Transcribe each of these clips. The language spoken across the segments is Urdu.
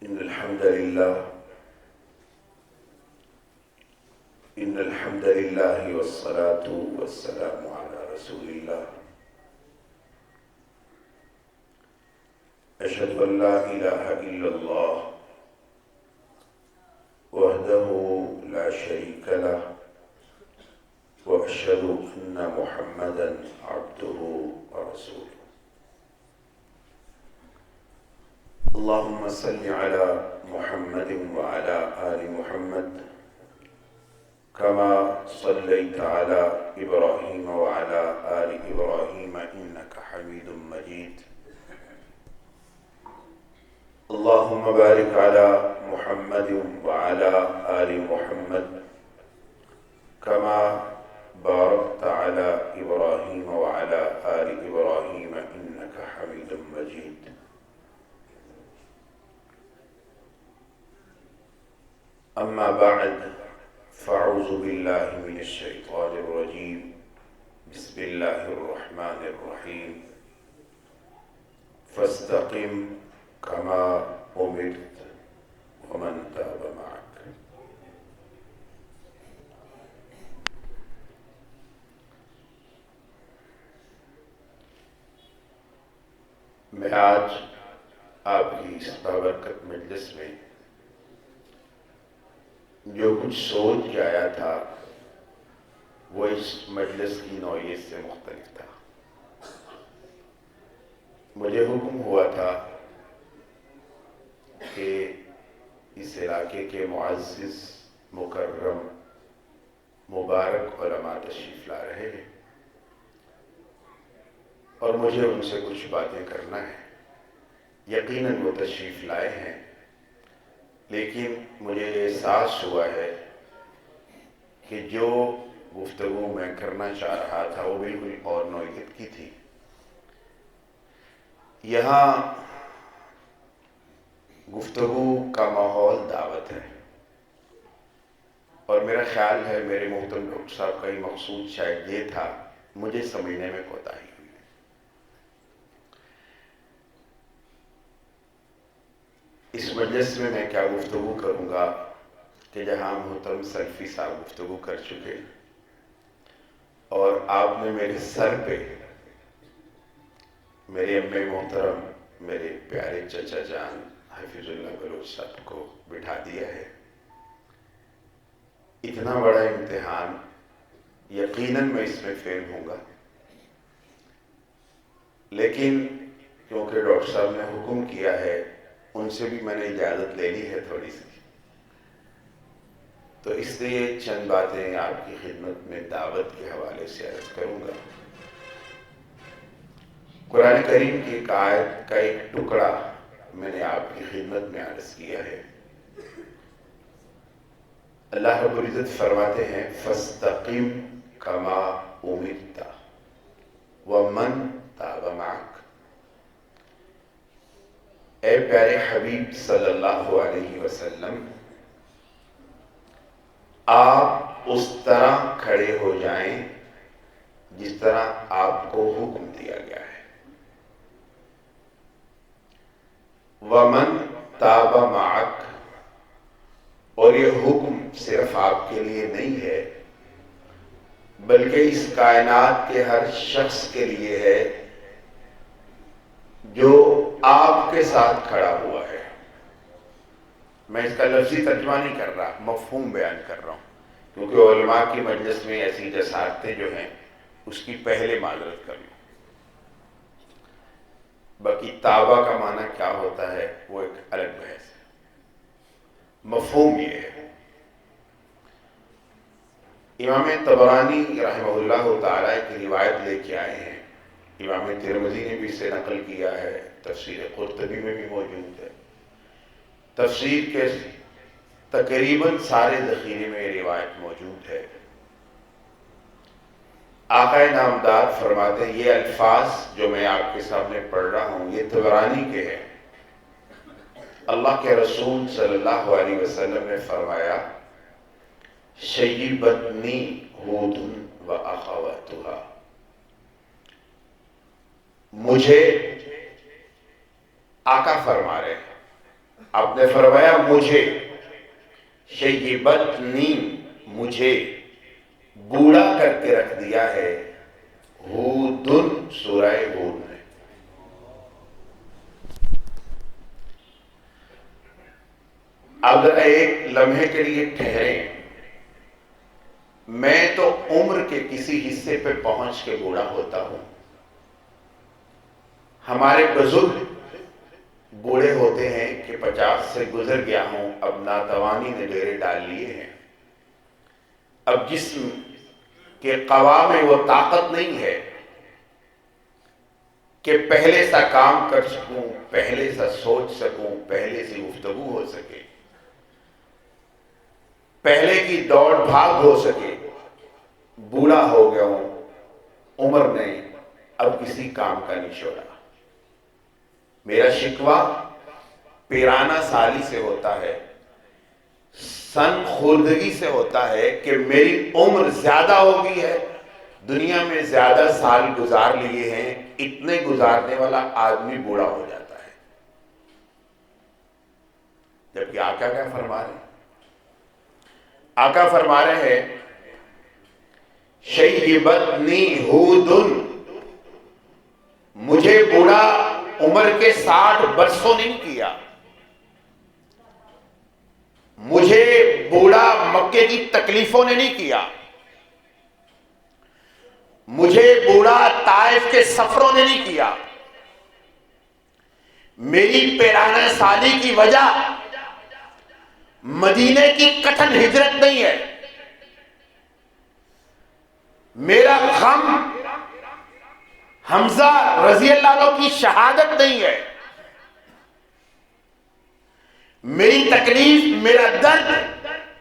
إن الحمد لله والصلاة والسلام على رسول الله. أشهد أن لا إله إلا الله وحده لا شريك له وأشهد أن محمدا عبده ورسوله. اللهم صل على محمد وعلى آل محمد كما صليت على إبراهيم وعلى آل إبراهيم إنك حميد مجيد. اللهم بارك على محمد وعلى آل محمد كما باركت على إبراهيم وعلى آل إبراهيم إنك حميد مجيد. أما بعد فأعوذ بالله من الشيطان الرجيم. بسم الله الرحمن الرحيم. فاستقم كما أمرت ومن تاب معك. میں آج آپ کی اس بابرکت مجلس میں جو کچھ سوچ کے آیا تھا وہ اس مجلس کی نوعیت سے مختلف تھا. مجھے حکم ہوا تھا کہ اس علاقے کے معزز مکرم مبارک علماء تشریف لا رہے ہیں اور مجھے ان سے کچھ باتیں کرنا ہے. یقیناً وہ تشریف لائے ہیں، لیکن مجھے احساس ہوا ہے کہ جو گفتگو میں کرنا چاہ رہا تھا وہ بالکل اور نوعیت کی تھی. یہاں گفتگو کا ماحول دعوت ہے اور میرا خیال ہے میرے محترم ڈاکٹر صاحب کا ہی مقصود شاید یہ تھا، مجھے سمجھنے میں کوتاہی ہوئی. اس مجلس میں میں کیا گفتگو کروں گا کہ جہاں محترم سلفی صاحب گفتگو کر چکے اور آپ نے میرے سر پہ میرے امی محترم میرے پیارے چچا جان حفیظ اللہ بلوچ صاحب کو بٹھا دیا ہے. اتنا بڑا امتحان، یقیناً میں اس میں فیل ہوں گا، لیکن کیونکہ ڈاکٹر صاحب نے حکم کیا ہے، ان سے بھی میں نے اجازت لے لی ہے تھوڑی سی، تو اس لیے چند باتیں آپ کی خدمت میں دعوت کے حوالے سے عرض کروں گا. قرآن کریم کی ایک آیت کا ایک ٹکڑا میں نے آپ کی خدمت میں عرض کیا ہے. اللہ رب العزت فرماتے ہیں فاستقم کما امرت ومن تاب معک. اے پیارے حبیب صلی اللہ علیہ وسلم، آپ اس طرح کھڑے ہو جائیں جس طرح آپ کو حکم دیا گیا ہے. ومن تاب معک، اور یہ حکم صرف آپ کے لیے نہیں ہے بلکہ اس کائنات کے ہر شخص کے لیے ہے جو آپ کے ساتھ کھڑا ہوا ہے. میں اس کا لفظی ترجمہ نہیں کر رہا، مفہوم بیان کر رہا ہوں، کیونکہ علماء کی مجلس میں ایسی جسارتیں جو ہیں اس کی پہلے معذرت کر لوں. باقی تابہ کا معنی کیا ہوتا ہے وہ ایک الگ بحث ہے. مفہوم یہ ہے، امام طبرانی رحمہ اللہ تعالیٰ کی روایت لے کے آئے ہیں، امام ترمذی نے بھی اسے نقل کیا ہے، تفسیر قرطبی میں بھی موجود ہے، تفسیر کے تقریباً سارے ذخیرے میں یہ روایت موجود ہے. آقا نامدار فرماتے ہیں یہ الفاظ جو میں آپ کے سامنے پڑھ رہا ہوں یہ طبرانی کے ہیں. اللہ کے رسول صلی اللہ علیہ وسلم نے فرمایا شیبتنی ہود و اخواتها، مجھے آقا فرما رہے ہیں آپ نے فرمایا مجھے شیبتنی، مجھے بوڑھا کر کے رکھ دیا ہے ہودن، سورہ ہود میں۔ اب ذرا ایک لمحے کے لیے ٹھہریں، میں تو عمر کے کسی حصے پہ پہنچ کے بوڑھا ہوتا ہوں، ہمارے بزرگ بوڑھے ہوتے ہیں کہ 50 سے گزر گیا ہوں، اب ناتوانی نے ڈیرے ڈال لیے ہیں، اب جسم کے قوا میں وہ طاقت نہیں ہے کہ پہلے سا کام کر سکوں، پہلے سا سوچ سکوں، پہلے سے گفتگو ہو سکے، پہلے کی دوڑ بھاگ ہو سکے۔ بوڑھا ہو گیا ہوں، عمر نے اب کسی کام کا نہیں چھوڑا۔ میرا شکوہ پیرانہ سالی سے ہوتا ہے، سن خوردگی سے ہوتا ہے کہ میری عمر زیادہ ہو گئی ہے، دنیا میں زیادہ سال گزار لیے ہیں، اتنے گزارنے والا آدمی بوڑھا ہو جاتا ہے۔ جبکہ آقا کیا فرما رہے ہیں؟ آقا فرما رہے ہیں شیبتنی ہودن، مجھے بوڑھا عمر کے 60 برسوں نہیں کیا، مجھے بوڑھا مکے کی تکلیفوں نے نہیں کیا، مجھے بوڑھا طائف کے سفروں نے نہیں کیا، میری پیرانہ سالی کی وجہ مدینے کی کٹھن ہجرت نہیں ہے، میرا غم حمزہ رضی اللہ عنہ کی شہادت نہیں ہے، میری تکلیف، میرا درد،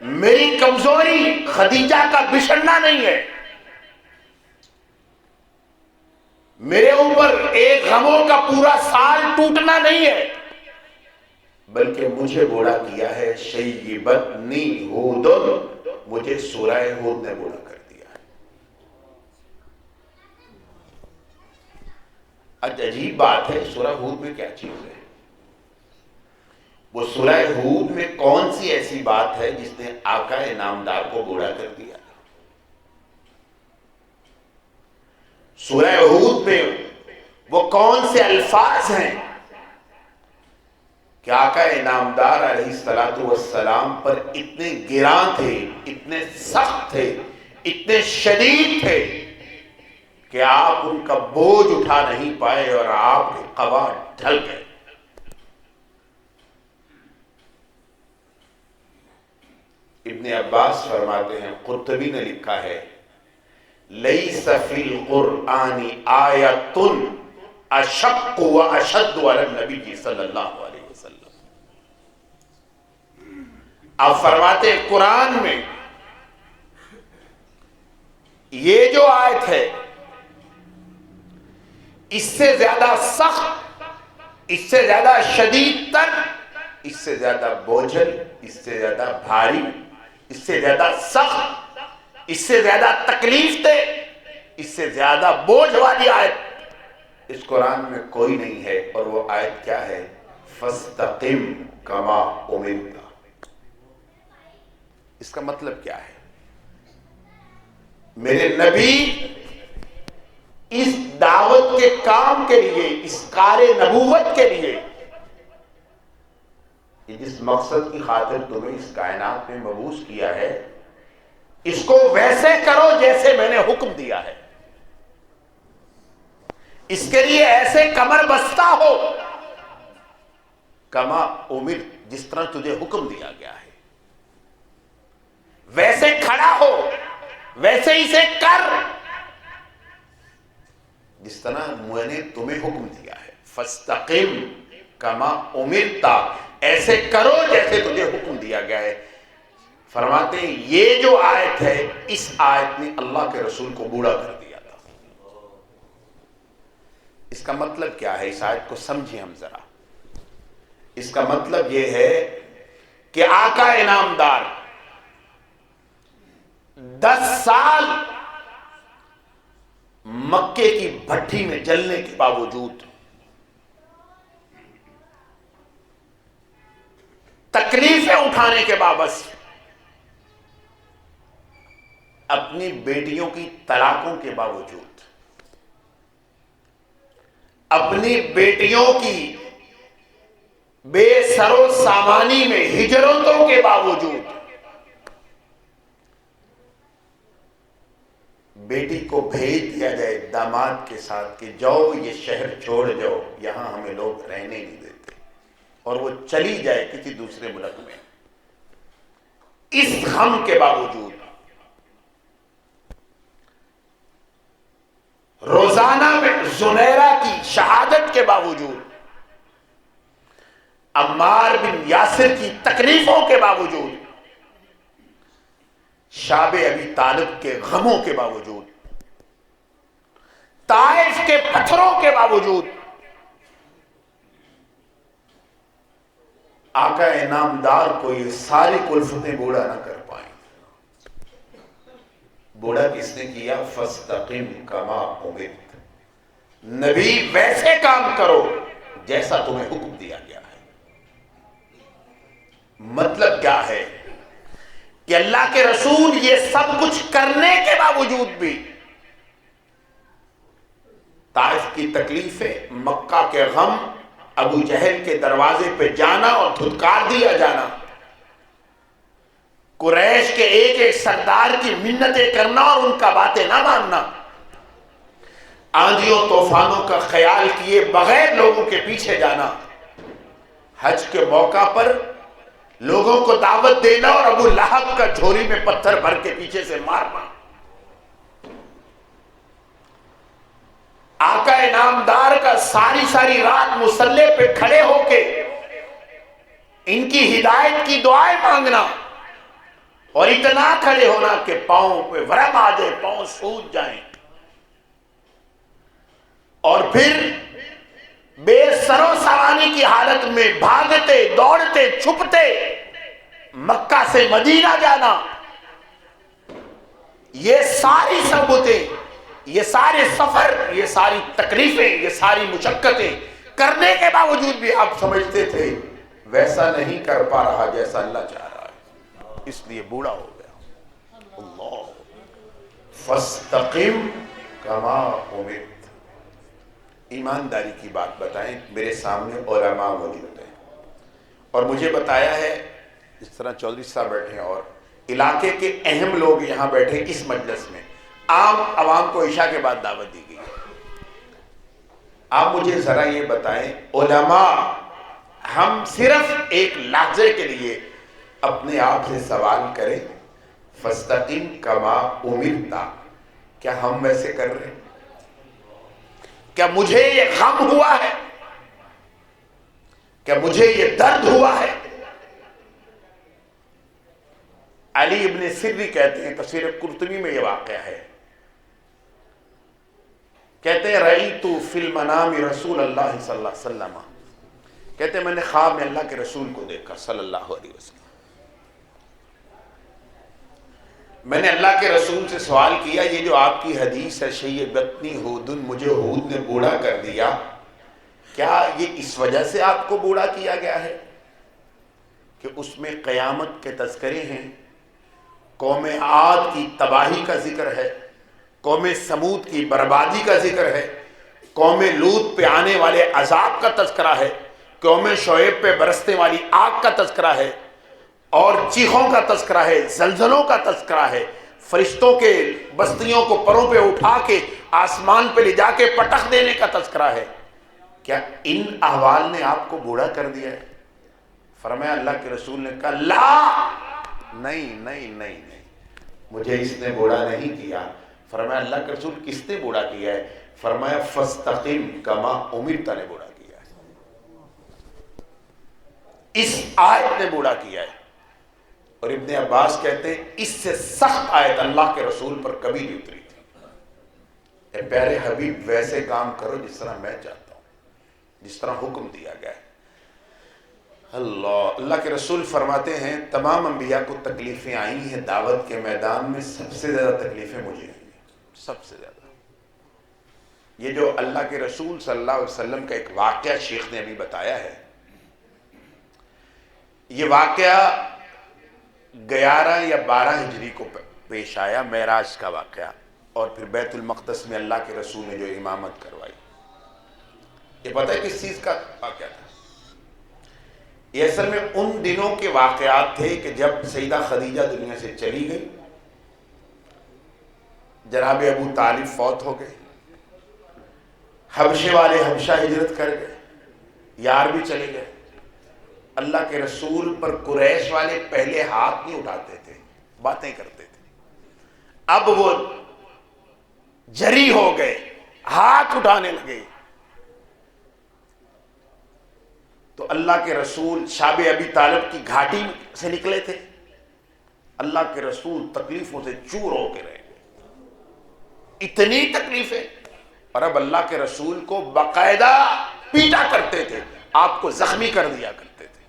میری کمزوری خدیجہ کا بچھڑنا نہیں ہے، میرے اوپر ایک غموں کا پورا سال ٹوٹنا نہیں ہے، بلکہ مجھے بوڑھا کیا ہے شیبتنی ہودن، مجھے سورہ ہود نے بوڑھا کر دیا ہے۔ آج عجیب بات ہے، سورہ ہود میں کیا چیز ہے؟ وہ سورہ ہود میں کون سی ایسی بات ہے جس نے آقا نامدار کو بوڑھا کر دیا؟ سورہ ہود میں وہ کون سے الفاظ ہیں کہ آقا نامدار علیہ السلام پر اتنے گراں تھے، اتنے سخت تھے، اتنے شدید تھے کہ آپ ان کا بوجھ اٹھا نہیں پائے اور آپ کے قبا ڈھل گئے۔ ابن عباس فرماتے ہیں، قرطبی نے لکھا ہے لیس فی القرآن آیۃ اشق و اشد علی النبی صلی اللہ علیہ وسلم۔ آپ فرماتے ہیں قرآن میں یہ جو آیت ہے اس سے زیادہ سخت، اس سے زیادہ شدید تر، اس سے زیادہ بوجھل، اس سے زیادہ بھاری، اس سے زیادہ سخت، اس سے زیادہ تکلیف دے، اس سے زیادہ بوجھ والی آیت اس قرآن میں کوئی نہیں ہے۔ اور وہ آیت کیا ہے؟ فَاسْتَقِمْ كَمَا أُمِرْتَ۔ اس کا مطلب کیا ہے؟ میرے نبی اس دعوت کے کام کے لیے، اس کار نبوت کے لیے، جس مقصد کی خاطر تمہیں اس کائنات میں مبعوث کیا ہے، اس کو ویسے کرو جیسے میں نے حکم دیا ہے، اس کے لیے ایسے کمر بستہ ہو کما امر، جس طرح تجھے حکم دیا گیا ہے، ویسے کھڑا ہو، ویسے ہی سے کر جس طرح میں نے تمہیں حکم دیا ہے۔ فاستقم کما امرت، ایسے کرو جیسے تجھے حکم دیا گیا ہے۔ فرماتے ہیں یہ جو آیت ہے، اس آیت نے اللہ کے رسول کو بوڑھا کر دیا تھا۔ اس کا مطلب کیا ہے؟ اس آیت کو سمجھیں ہم ذرا۔ اس کا مطلب یہ ہے کہ آقا انعامدار 10 سال مکے کی بھٹی میں جلنے کے باوجود تکلیفیں اٹھانے کے باوجود اپنی بیٹیوں کی طلاقوں کے باوجود اپنی بیٹیوں کی بے سر و سامانی میں ہجرتوں کے باوجود بیٹی کو بھیج دیا جائے داماد کے ساتھ کہ جاؤ یہ شہر چھوڑ جاؤ، یہاں ہمیں لوگ رہنے نہیں دیتے، اور وہ چلی جائے کسی دوسرے ملک میں، اس غم کے باوجود روزانہ میں زنیرہ کی شہادت کے باوجود عمار بن یاسر کی تکلیفوں کے باوجود شاب ابی طالب کے غموں کے باوجود طائف کے پتھروں کے باوجود آقا انعامدار کو یہ ساری کلفتیں بوڑھا نہ کر پائیں۔ بوڑھا کس نے کیا؟ فاستقم کما امرت، نبی ویسے کام کرو جیسا تمہیں حکم دیا گیا ہے۔ مطلب کیا ہے کہ اللہ کے رسول یہ سب کچھ کرنے کے باوجود بھی طائف کی تکلیفیں، مکہ کے غم، ابو جہل کے دروازے پہ جانا اور دھتکار دیا جانا، قریش کے ایک ایک سردار کی منتیں کرنا اور ان کا باتیں نہ ماننا، آندھیوں طوفانوں کا خیال کیے بغیر لوگوں کے پیچھے جانا، حج کے موقع پر لوگوں کو دعوت دینا اور ابو لہب کا جھولی میں پتھر بھر کے پیچھے سے مارنا، آقا انعامدار کا ساری رات مصلی پہ کھڑے ہو کے ان کی ہدایت کی دعائیں مانگنا، اور اتنا کھڑے ہونا کہ پاؤں پہ ورم آ جائے، پاؤں سوج جائیں، اور پھر بے سر و سامانی کی حالت میں بھاگتے دوڑتے چھپتے مکہ سے مدینہ جانا، یہ ساری صعوبتیں، یہ سارے سفر، یہ ساری تکلیفیں، یہ ساری مشقتیں کرنے کے باوجود بھی آپ سمجھتے تھے ویسا نہیں کر پا رہا جیسا اللہ چاہ رہا ہے، اس لیے بوڑھا ہو گیا۔ اللہ فاستقم کما امرت۔ ایمانداری کی بات بتائیں، میرے سامنے علماء موجود ہیں اور مجھے بتایا ہے، اس طرح چودھری صاحب بیٹھے ہیں اور علاقے کے اہم لوگ یہاں بیٹھے اس مجلس میں، عام عوام کو عشاء کے بعد دعوت دی گئی۔ آپ مجھے ذرا یہ بتائیں، علماء، ہم صرف ایک لحظے کے لیے اپنے آپ سے سوال کریں، فاستقم کما امرت، کیا ہم ویسے کر رہے ہیں؟ کیا مجھے یہ غم ہوا ہے؟ کیا مجھے یہ درد ہوا ہے؟ علی ابن سری کہتے ہیں، تفسیر قرطبی میں یہ واقعہ ہے، کہتے ہیں رأیت فی المنام رسول اللہ صلی اللہ علیہ وسلم، کہتے ہیں میں نے خواب میں اللہ کے رسول کو دیکھا صلی اللہ علیہ وسلم، میں نے اللہ کے رسول سے سوال کیا، یہ جو آپ کی حدیث ہے شیبتنی ہود، مجھے ہود نے بوڑھا کر دیا، کیا یہ اس وجہ سے آپ کو بوڑھا کیا گیا ہے کہ اس میں قیامت کے تذکرے ہیں، قوم عاد کی تباہی کا ذکر ہے، قوم سمود کی بربادی کا ذکر ہے، قوم لوط پہ آنے والے عذاب کا تذکرہ ہے، قوم شعیب پہ برسنے والی آگ کا تذکرہ ہے، اور چیخوں کا تذکرہ ہے، زلزلوں کا تذکرہ ہے، فرشتوں کے بستیوں کو پروں پہ اٹھا کے آسمان پہ لے جا کے پٹخ دینے کا تذکرہ ہے، کیا ان احوال نے آپ کو بوڑھا کر دیا ہے؟ فرمایا اللہ کے رسول نے کہا لا، نہیں، مجھے اس نے بوڑھا نہیں کیا۔ فرمایا اللہ کے رسول کس نے بوڑھا کیا ہے؟ فرمایا فاستقم کما امرت نے بوڑھا کیا ہے، اس آیت نے بوڑھا کیا ہے۔ اور ابن عباس کہتے ہیں اس سے سخت آیت اللہ کے رسول پر کبھی نہیں اتری تھی، اے پیارے حبیب ویسے کام کرو جس طرح میں چاہتا ہوں، جس طرح حکم دیا گیا ہے۔ اللہ کے رسول فرماتے ہیں تمام انبیاء کو تکلیفیں آئی ہیں، دعوت کے میدان میں سب سے زیادہ تکلیفیں مجھے ہیں، سب سے زیادہ۔ یہ جو اللہ کے رسول صلی اللہ علیہ وسلم کا ایک واقعہ شیخ نے ابھی بتایا ہے، یہ واقعہ 11 یا 12 ہجری کو پیش آیا، معراج کا واقعہ، اور پھر بیت المقدس میں اللہ کے رسول نے جو امامت کروائی۔ یہ پتہ ہے کس چیز کا واقعہ تھا؟ یہ اصل میں ان دنوں کے واقعات تھے کہ جب سیدہ خدیجہ دنیا سے چلی گئی، جناب ابو طالب فوت ہو گئے، حبشے والے حبشہ ہجرت کر گئے، یار بھی چلے گئے۔ اللہ کے رسول پر قریش والے پہلے ہاتھ نہیں اٹھاتے تھے، باتیں کرتے تھے۔ اب وہ جری ہو گئے، ہاتھ اٹھانے لگے۔ تو اللہ کے رسول شاب ابی طالب کی گھاٹی سے نکلے تھے، اللہ کے رسول تکلیفوں سے چور ہو کے رہے، اتنی تکلیفیں، اور اب اللہ کے رسول کو باقاعدہ پیٹا کرتے تھے، آپ کو زخمی کر دیا کرتے تھے۔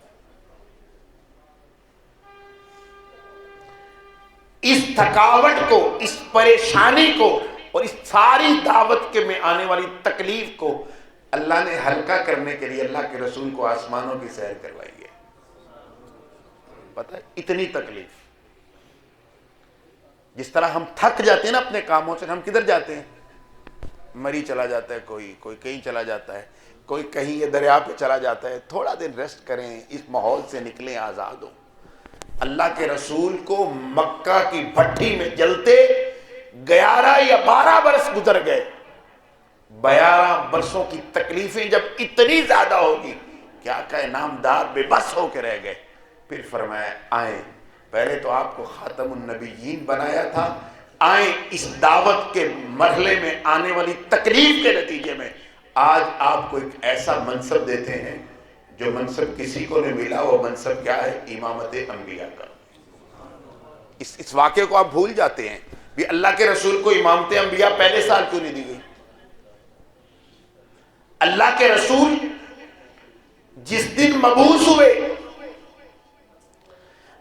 اس تھکاوٹ کو، اس پریشانی کو، اور اس ساری دعوت کے میں آنے والی تکلیف کو اللہ نے ہلکا کرنے کے لیے اللہ کے رسول کو آسمانوں کی سیر کروائی ہے۔ پتہ ہے اتنی تکلیف، جس طرح ہم تھک جاتے ہیں نا اپنے کاموں سے، ہم کدھر جاتے ہیں؟ مری چلا جاتا ہے، کوئی کہیں چلا جاتا ہے، کوئی کہیں یہ دریا پہ چلا جاتا ہے، تھوڑا دن ریسٹ کریں، اس ماحول سے نکلیں، آزاد ہوں۔ اللہ کے رسول کو مکہ کی بھٹی میں جلتے 11 یا 12 برس گزر گئے۔ 12 برسوں کی تکلیفیں جب اتنی زیادہ ہوگی کہ آقا نامدار بے بس ہو کے رہ گئے، پھر فرمایا آئیں، پہلے تو آپ کو خاتم النبیین بنایا تھا، آئیں اس دعوت کے مرحلے میں آنے والی تکلیف کے نتیجے میں آج آپ کو ایک ایسا منصب دیتے ہیں جو منصب کسی کو نہیں ملا۔ وہ منصب کیا ہے؟ امامت انبیاء کا۔ اس واقعے کو آپ بھول جاتے ہیں بھی اللہ کے رسول کو امامت انبیاء پہلے سال کیوں نہیں دی گئی؟ اللہ کے رسول جس دن مبعوث ہوئے،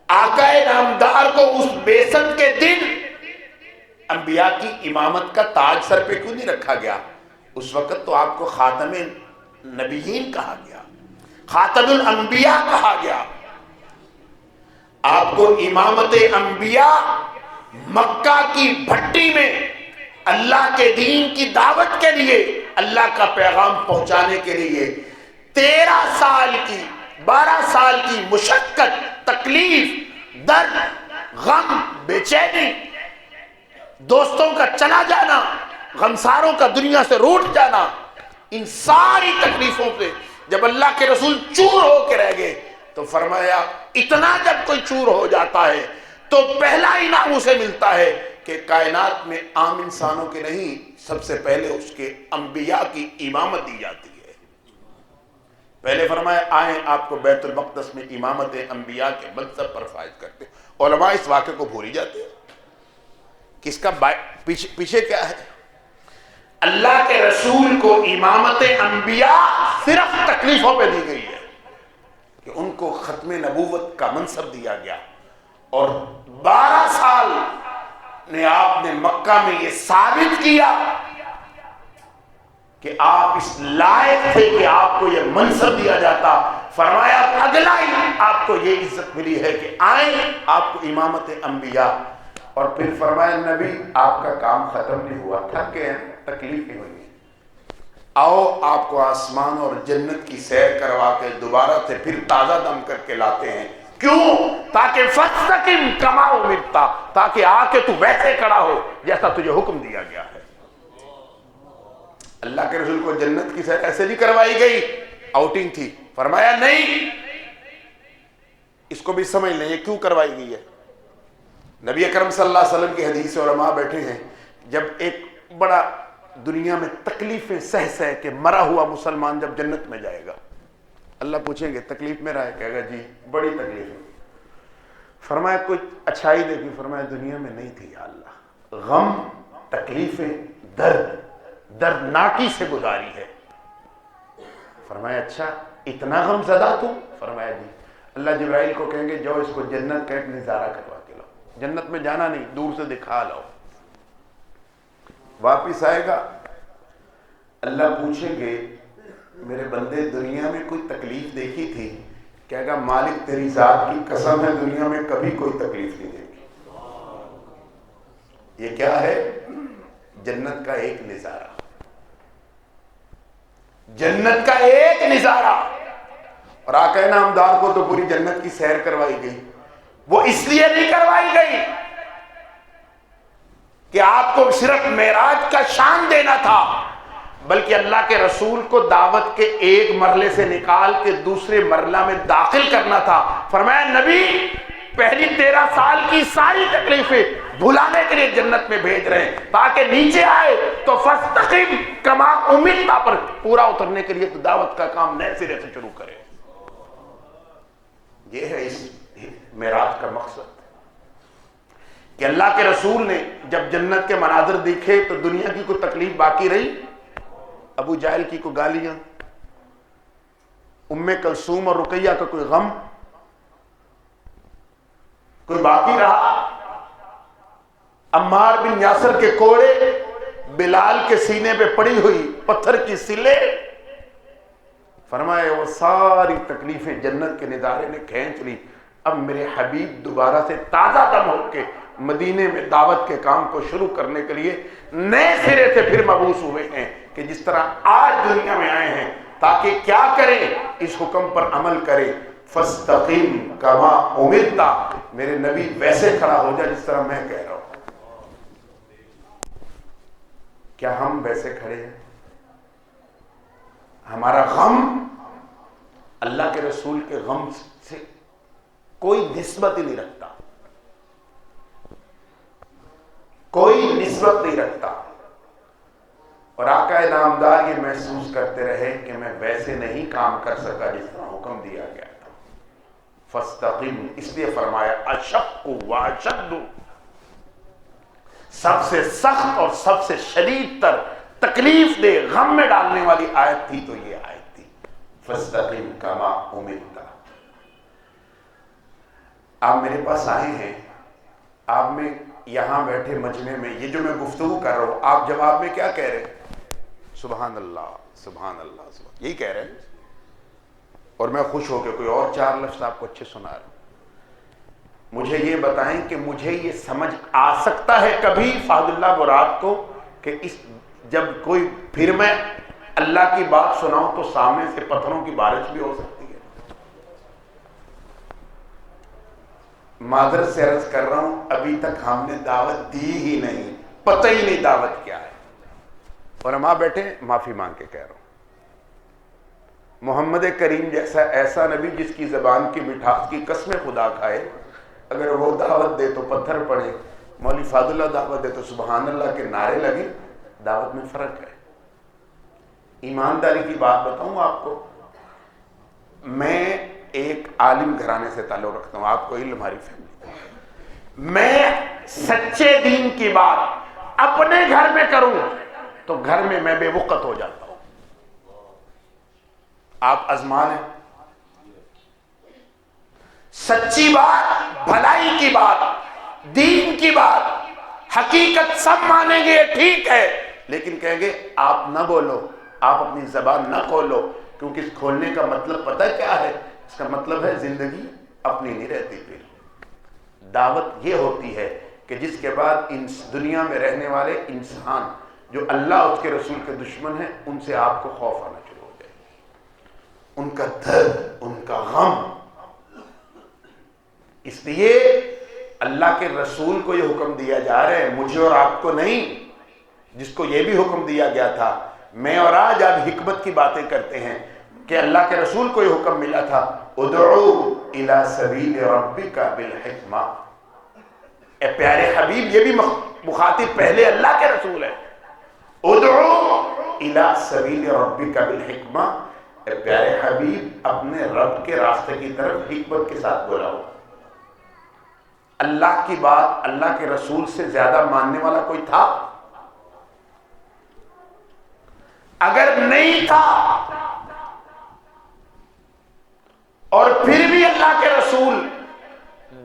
آقا نامدار کو اس بعثت کے دن انبیاء کی امامت کا تاج سر پہ کیوں نہیں رکھا گیا؟ اس وقت تو آپ کو خاتم نبیین کہا گیا، خاتم الانبیاء کہا گیا۔ آپ کو امامت انبیاء مکہ کی بھٹی میں اللہ کے دین کی دعوت کے لیے، اللہ کا پیغام پہنچانے کے لیے 13 سال کی 12 سال کی مشقت، تکلیف، درد، غم، بے چینی، دوستوں کا چلا جانا، غمساروں کا دنیا سے روٹ جانا، ان ساری تکلیفوں سے جب اللہ کے رسول چور ہو کے رہ گئے تو فرمایا اتنا جب کوئی چور ہو جاتا ہے تو پہلا انعام اسے ملتا ہے کہ کائنات میں عام انسانوں کے نہیں، سب سے پہلے اس کے انبیاء کی امامت دی جاتی ہے۔ پہلے فرمایا آئیں آپ کو بیت المقدس میں امامت انبیاء کے منصب پر فائز کرتے۔ علماء اس واقعے کو بھول ہی جاتے ہیں۔ کس کا پیچھے کیا ہے؟ اللہ کے رسول کو امامت انبیاء صرف تکلیفوں پہ دی گئی ہے کہ ان کو ختم نبوت کا منصب دیا گیا، اور 12 سال نے آپ نے مکہ میں یہ ثابت کیا کہ آپ اس لائق تھے کہ آپ کو یہ منصب دیا جاتا۔ فرمایا اگلا ہی آپ کو یہ عزت ملی ہے کہ آئیں آپ کو امامت انبیاء، اور پھر فرمایا نبی آپ کا کام ختم نہیں ہوا، تھک گئے ہیں، تکلیف نہیں ہوئی، آؤ آپ کو آسمان اور جنت کی سیر کروا کے دوبارہ سے پھر تازہ دم کر کے لاتے ہیں۔ کیوں؟ تاکہ فاستقم کما امرت، تاکہ آ کے تو ویسے کھڑا ہو جیسا تجھے حکم دیا گیا ہے۔ اللہ کے رسول کو جنت کی سیر ایسے نہیں کروائی گئی، آؤٹنگ تھی۔ فرمایا نہیں، اس کو بھی سمجھ لیں یہ کیوں کروائی گئی ہے۔ نبی اکرم صلی اللہ علیہ وسلم کی حدیث علماء بیٹھے ہیں، جب ایک بڑا دنیا میں تکلیفیں سہ کے مرا ہوا مسلمان جب جنت میں جائے گا، اللہ پوچھیں گے تکلیف میں رہا ہے؟ کہے گا جی بڑی تکلیف ہے۔ فرمایا کچھ اچھائی دیکھی؟ فرمایا دنیا میں نہیں تھی یا اللہ، غم، تکلیفیں، دردناکی سے گزاری ہے۔ فرمایا اچھا اتنا غم زدہ تو؟ فرمایا جی۔ اللہ جبرائیل کو کہیں گے جو اس کو جنت کا ایک نظارہ کروا کے لاؤ، جنت میں جانا نہیں، دور سے دکھا لاؤ۔ واپس آئے گا، اللہ پوچھیں گے میرے بندے دنیا میں کوئی تکلیف دیکھی تھی؟ کہے گا مالک تیری ذات کی قسم ہے دنیا میں کبھی کوئی تکلیف نہیں دے گی. یہ کیا ہے؟ جنت کا ایک نظارہ، جنت کا ایک نظارہ. اور آقا نامدار کو تو پوری جنت کی سیر کروائی گئی. وہ اس لیے نہیں کروائی گئی کہ آپ کو صرف معراج کا شان دینا تھا، بلکہ اللہ کے رسول کو دعوت کے ایک مرحلے سے نکال کے دوسرے مرحلہ میں داخل کرنا تھا. فرمایا نبی پہلی 13 سال کی ساری تکلیفیں بھلانے کے لیے جنت میں بھیج رہے ہیں تاکہ نیچے آئے تو فاستقم کما امرت پر پورا اترنے کے لیے تو دعوت کا کام نئے سرے سے شروع کرے. یہ ہے اس معراج کا مقصد کہ اللہ کے رسول نے جب جنت کے مناظر دیکھے تو دنیا کی کوئی تکلیف باقی رہی؟ ابو جہل کی کوئی گالیاں، ام کلثوم اور رقیہ کا کوئی غم کوئی باقی رہا؟ عمار بن یاسر کے کوڑے، بلال کے سینے پہ پڑی ہوئی پتھر کی سلے، فرمایا وہ ساری تکلیفیں جنت کے نظارے نے کھینچ لی. اب میرے حبیب دوبارہ سے تازہ دم ہو کے مدینے میں دعوت کے کام کو شروع کرنے کے لیے نئے سرے سے پھر مبعوث ہوئے ہیں کہ جس طرح آج دنیا میں آئے ہیں تاکہ کیا کریں؟ اس حکم پر عمل کریں. فاستقم کما امرت، میرے نبی ویسے کھڑا ہو جا جس طرح میں کہہ رہا ہوں. کیا ہم ویسے کھڑے ہیں؟ ہمارا غم اللہ کے رسول کے غم سے کوئی نسبت ہی نہیں رکھتا، کوئی نسبت نہیں رکھتا. اور آقا نامدار یہ محسوس کرتے رہے کہ میں ویسے نہیں کام کر سکا جس طرح حکم دیا گیا تھا. فاستقم، اس لیے فرمایا اشق و اشد، سب سے سخت اور سب سے شدید تر تکلیف دے غم میں ڈالنے والی آیت تھی تو یہ آیت تھی فاستقم کما امرت. آپ میرے پاس آئے ہیں، آپ میں یہاں بیٹھے مجمع میں یہ جو میں گفتگو کر رہا ہوں آپ جواب میں کیا کہہ رہے ہیں؟ سبحان اللہ سبحان اللہ سبحان، یہی کہہ رہے ہیں. اور میں خوش ہو کے کوئی اور 4 لفظ آپ کو اچھے سنا رہا ہوں. مجھے یہ بتائیں کہ مجھے یہ سمجھ آ سکتا ہے کبھی فہد اللہ مراد کو کہ اس جب کوئی پھر میں اللہ کی بات سناؤں تو سامنے سے پتھروں کی بارش بھی ہو سکتی ہے؟ معذرت سے عرض کر رہا ہوں ابھی تک ہم نے دعوت دی ہی نہیں، پتہ ہی نہیں دعوت کیا ہے. اور ہم بیٹھے معافی مانگ کے کہہ رہا ہوں محمد کریم جیسا ایسا نبی جس کی زبان کی مٹھاس کی قسم خدا کھائے، اگر وہ دعوت دے تو پتھر پڑے، مولوی فاضل اللہ دعوت دے تو سبحان اللہ کے نعرے لگے. دعوت میں فرق ہے. ایمانداری کی بات بتاؤں آپ کو، میں ایک عالم گھرانے سے تعلق رکھتا ہوں، آپ کو علم ہماری فیملی، میں سچے دین کی بات اپنے گھر میں کروں تو گھر میں میں بے وقت ہو جاتا ہوں. آپ ازمان ہیں. سچی بات، بھلائی کی بات، دین کی بات، حقیقت سب مانیں گے ٹھیک ہے، لیکن کہیں گے آپ نہ بولو، آپ اپنی زبان نہ کھولو، کیونکہ اس کھولنے کا مطلب پتہ کیا ہے؟ اس کا مطلب ہے زندگی اپنی نہیں رہتی. پھر دعوت یہ ہوتی ہے کہ جس کے بعد اس دنیا میں رہنے والے انسان جو اللہ اس کے رسول کے دشمن ہیں ان سے آپ کو خوف آنا شروع ہو جائے، ان کا درد، ان کا غم. اس لیے اللہ کے رسول کو یہ حکم دیا جا رہا ہے، مجھے اور آپ کو نہیں. جس کو یہ بھی حکم دیا گیا تھا، میں اور آج حکمت کی باتیں کرتے ہیں کہ اللہ کے رسول کو یہ حکم ملا تھا ادعو الی سبیل ربک بالحکمہ. اے پیارے حبیب، یہ بھی مخاطب پہلے اللہ کے رسول ہے. ادعو الی سبیل ربک بالحکمہ، اے پیارے حبیب اپنے رب کے راستے کی طرف حکمت کے ساتھ بلاؤ. اللہ کی بات اللہ کے رسول سے زیادہ ماننے والا کوئی تھا؟ اگر نہیں تھا اور پھر بھی اللہ کے رسول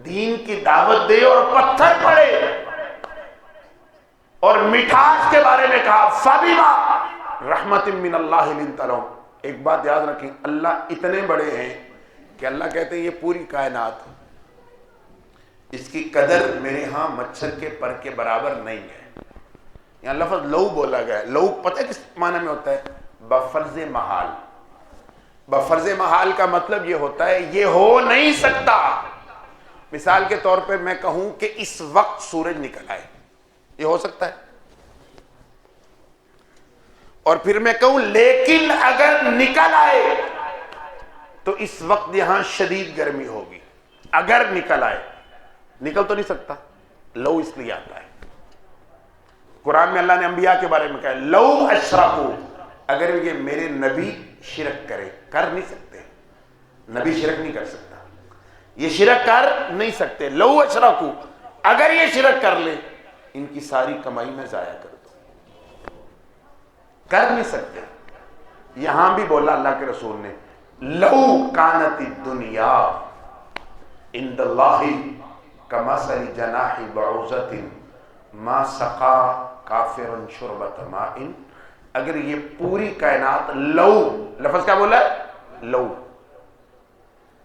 دین کی دعوت دے اور پتھر پڑے اور مٹھاس کے بارے میں کہا فَبِمَا رَحْمَةٍ مِّنَ اللَّهِ لِنْتَ لَهُمْ. ایک بات یاد رکھیں، اللہ اتنے بڑے ہیں کہ اللہ کہتے ہیں یہ پوری کائنات اس کی قدر میرے ہاں مچھر کے پر کے برابر نہیں ہے. یہاں لفظ لو بولا گیا ہے. لو پتہ ہے کس معنی میں ہوتا ہے؟ بفرض محال. بفرض محال کا مطلب یہ ہوتا ہے یہ ہو نہیں سکتا. مثال کے طور پہ میں کہوں کہ اس وقت سورج نکل آئے، یہ ہو سکتا ہے؟ اور پھر میں کہوں لیکن اگر نکل آئے تو اس وقت یہاں شدید گرمی ہوگی. اگر نکل آئے، نکل تو نہیں سکتا. لو اس لیے آتا ہے. قرآن میں اللہ نے انبیاء کے بارے میں کہا لو اشرکو، اگر یہ میرے نبی شرک کرے، کر نہیں سکتے. نبی شرک نہیں کر سکتا، یہ شرک کر نہیں سکتے. لو اشرکو، اگر یہ شرک کر لے ان کی ساری کمائی میں ضائع کر دو. کر نہیں سکتے. یہاں بھی بولا اللہ کے رسول نے لو کانت الدنیا عند اللہ کمثل جناح بعوضۃ ما سقا کافر شربۃ ماء. اگر یہ پوری کائنات لو، لفظ کیا بولا ہے؟ لو.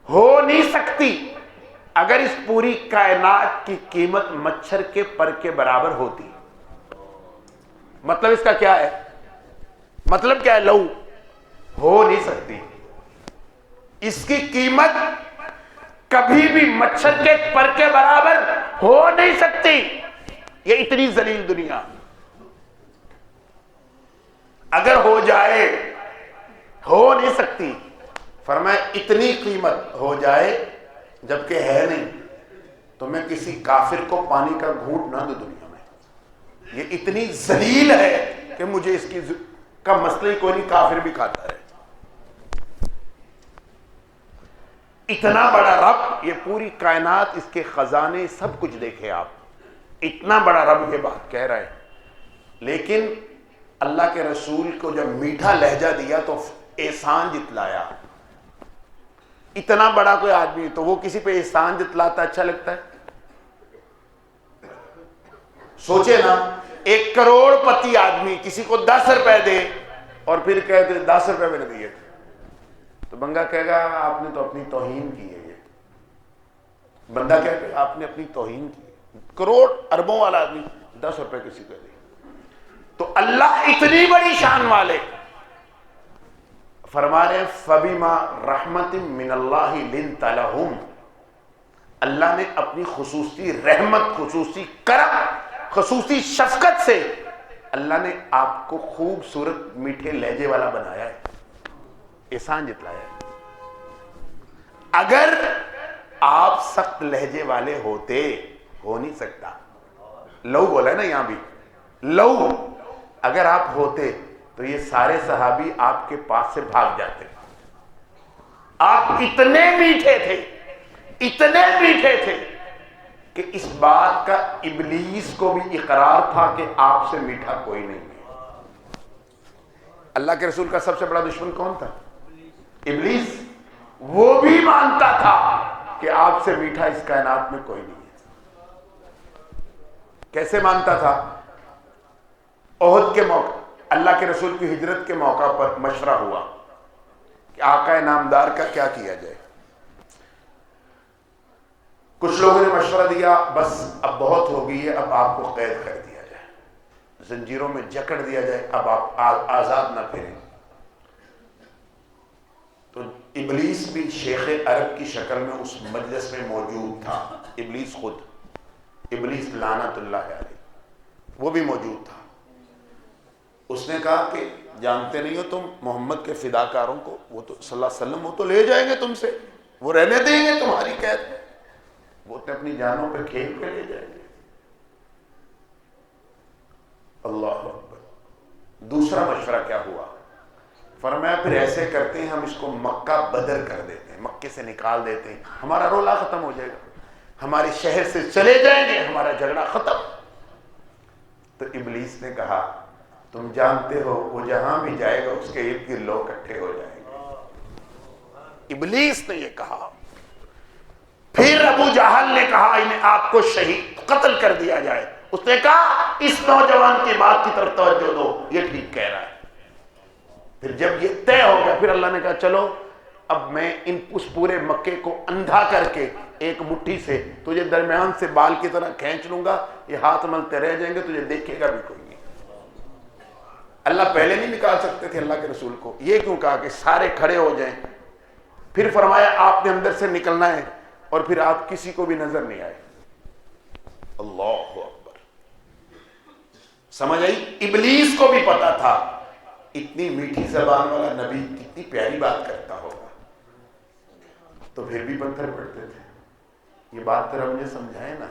ہو نہیں سکتی اگر اس پوری کائنات کی قیمت مچھر کے پر کے برابر ہوتی. مطلب اس کا کیا ہے؟ مطلب کیا ہے؟ لو ہو نہیں سکتی. اس کی قیمت کبھی بھی مچھر کے پر کے برابر ہو نہیں سکتی. یہ اتنی ذلیل دنیا اگر ہو جائے ہو نہیں سکتی. فرمایا اتنی قیمت ہو جائے جبکہ ہے نہیں تو میں کسی کافر کو پانی کا گھونٹ نہ دوں دنیا میں. یہ اتنی ذلیل ہے کہ مجھے اس کی کا مسئلہ ہی کوئی نہیں، کافر بھی کھاتا ہے. اتنا بڑا رب، یہ پوری کائنات، اس کے خزانے سب کچھ دیکھے آپ. اتنا بڑا رب یہ بات کہہ رہا ہے. لیکن اللہ کے رسول کو جب میٹھا لہجہ دیا تو احسان جتلایا. اتنا بڑا کوئی آدمی تو وہ کسی پہ احسان جتلاتا اچھا لگتا ہے؟ سوچے نا، 1 کروڑ پتی آدمی کسی کو 10 روپے دے اور پھر کہتے 10 روپے میں نے دیے تو بندہ کہے گا آپ نے تو اپنی توہین کی ہے. یہ بندہ کہے گا آپ نے اپنی توہین کی. کروڑ اربوں والا آدمی 10 روپے کسی کو دے. تو اللہ اتنی بڑی شان والے فرما رہے ہیں فَبِمَا رَحْمَةٍ مِّنَ اللَّهِ لِنْتَ لَهُمْ. اللہ نے اپنی خصوصی رحمت، خصوصی کرم، خصوصی شفقت سے اللہ نے آپ کو خوبصورت میٹھے لہجے والا بنایا ہے، احسان جتلایا ہے. اگر آپ سخت لہجے والے ہوتے، ہو نہیں سکتا. لو بولا ہے نا یہاں بھی، لو اگر آپ ہوتے تو یہ سارے صحابی آپ کے پاس سے بھاگ جاتے. آپ اتنے میٹھے تھے، اتنے میٹھے تھے کہ اس بات کا ابلیس کو بھی اقرار تھا کہ آپ سے میٹھا کوئی نہیں ہے. اللہ کے رسول کا سب سے بڑا دشمن کون تھا؟ ابلیس. وہ بھی مانتا تھا کہ آپ سے میٹھا اس کائنات میں کوئی نہیں ہے. کیسے مانتا تھا؟ احد کے موقع، اللہ کے رسول کی ہجرت کے موقع پر مشورہ ہوا کہ آقا نامدار کا کیا کیا جائے. کچھ لوگوں نے مشورہ دیا بس اب بہت ہو گئی ہے، اب آپ کو قید کر دیا جائے، زنجیروں میں جکڑ دیا جائے، اب آپ آزاد نہ پھریں. تو ابلیس بھی شیخ عرب کی شکل میں اس مجلس میں موجود تھا. ابلیس خود، ابلیس لعنت اللہ علیہ، وہ بھی موجود تھا. اس نے کہا کہ جانتے نہیں ہو تم محمد کے فداکاروں کو، وہ تو صلی اللہ علیہ وسلم، وہ تو لے جائیں گے تم سے، وہ رہنے دیں گے تمہاری قید، وہ تو اپنی جانوں پہ کھیل کے لے جائیں گے. اللہ اکبر. دوسرا مشورہ کیا ہوا؟ فرمایا پھر ایسے کرتے ہیں ہم اس کو مکہ بدر کر دیتے ہیں، مکے سے نکال دیتے ہیں، ہمارا رولا ختم ہو جائے گا، ہمارے شہر سے چلے جائیں گے، ہمارا جھگڑا ختم. تو ابلیس نے کہا تم جانتے ہو وہ جہاں بھی جائے گا اس کے ارد گرد لوگ اکٹھے ہو جائیں گے. ابلیس نے یہ کہا. پھر ابو جہل نے کہا انہیں آپ کو شہید قتل کر دیا جائے. اس نے کہا اس نوجوان کی بات کی طرف توجہ دو، یہ ٹھیک کہہ رہا ہے. پھر جب یہ طے ہو گیا پھر اللہ نے کہا چلو اب میں اس پورے مکے کو اندھا کر کے ایک مٹھی سے تجھے درمیان سے بال کی طرح کھینچ لوں گا، یہ ہاتھ ملتے رہ جائیں گے، تجھے دیکھے گا بھی کوئی نہیں۔ اللہ پہلے نہیں نکال سکتے تھے اللہ کے رسول کو؟ یہ کیوں کہا کہ سارے کھڑے ہو جائیں؟ پھر فرمایا آپ نے اندر سے نکلنا ہے اور پھر آپ کسی کو بھی نظر نہیں آئے۔ اللہ اکبر، سمجھ آئی؟ ابلیس کو بھی پتا تھا اتنی میٹھی زبان والا نبی کتنی پیاری بات کرتا ہوگا، تو پھر بھی پتھر پڑتے تھے۔ یہ بات ذرا مجھے سمجھائے نا،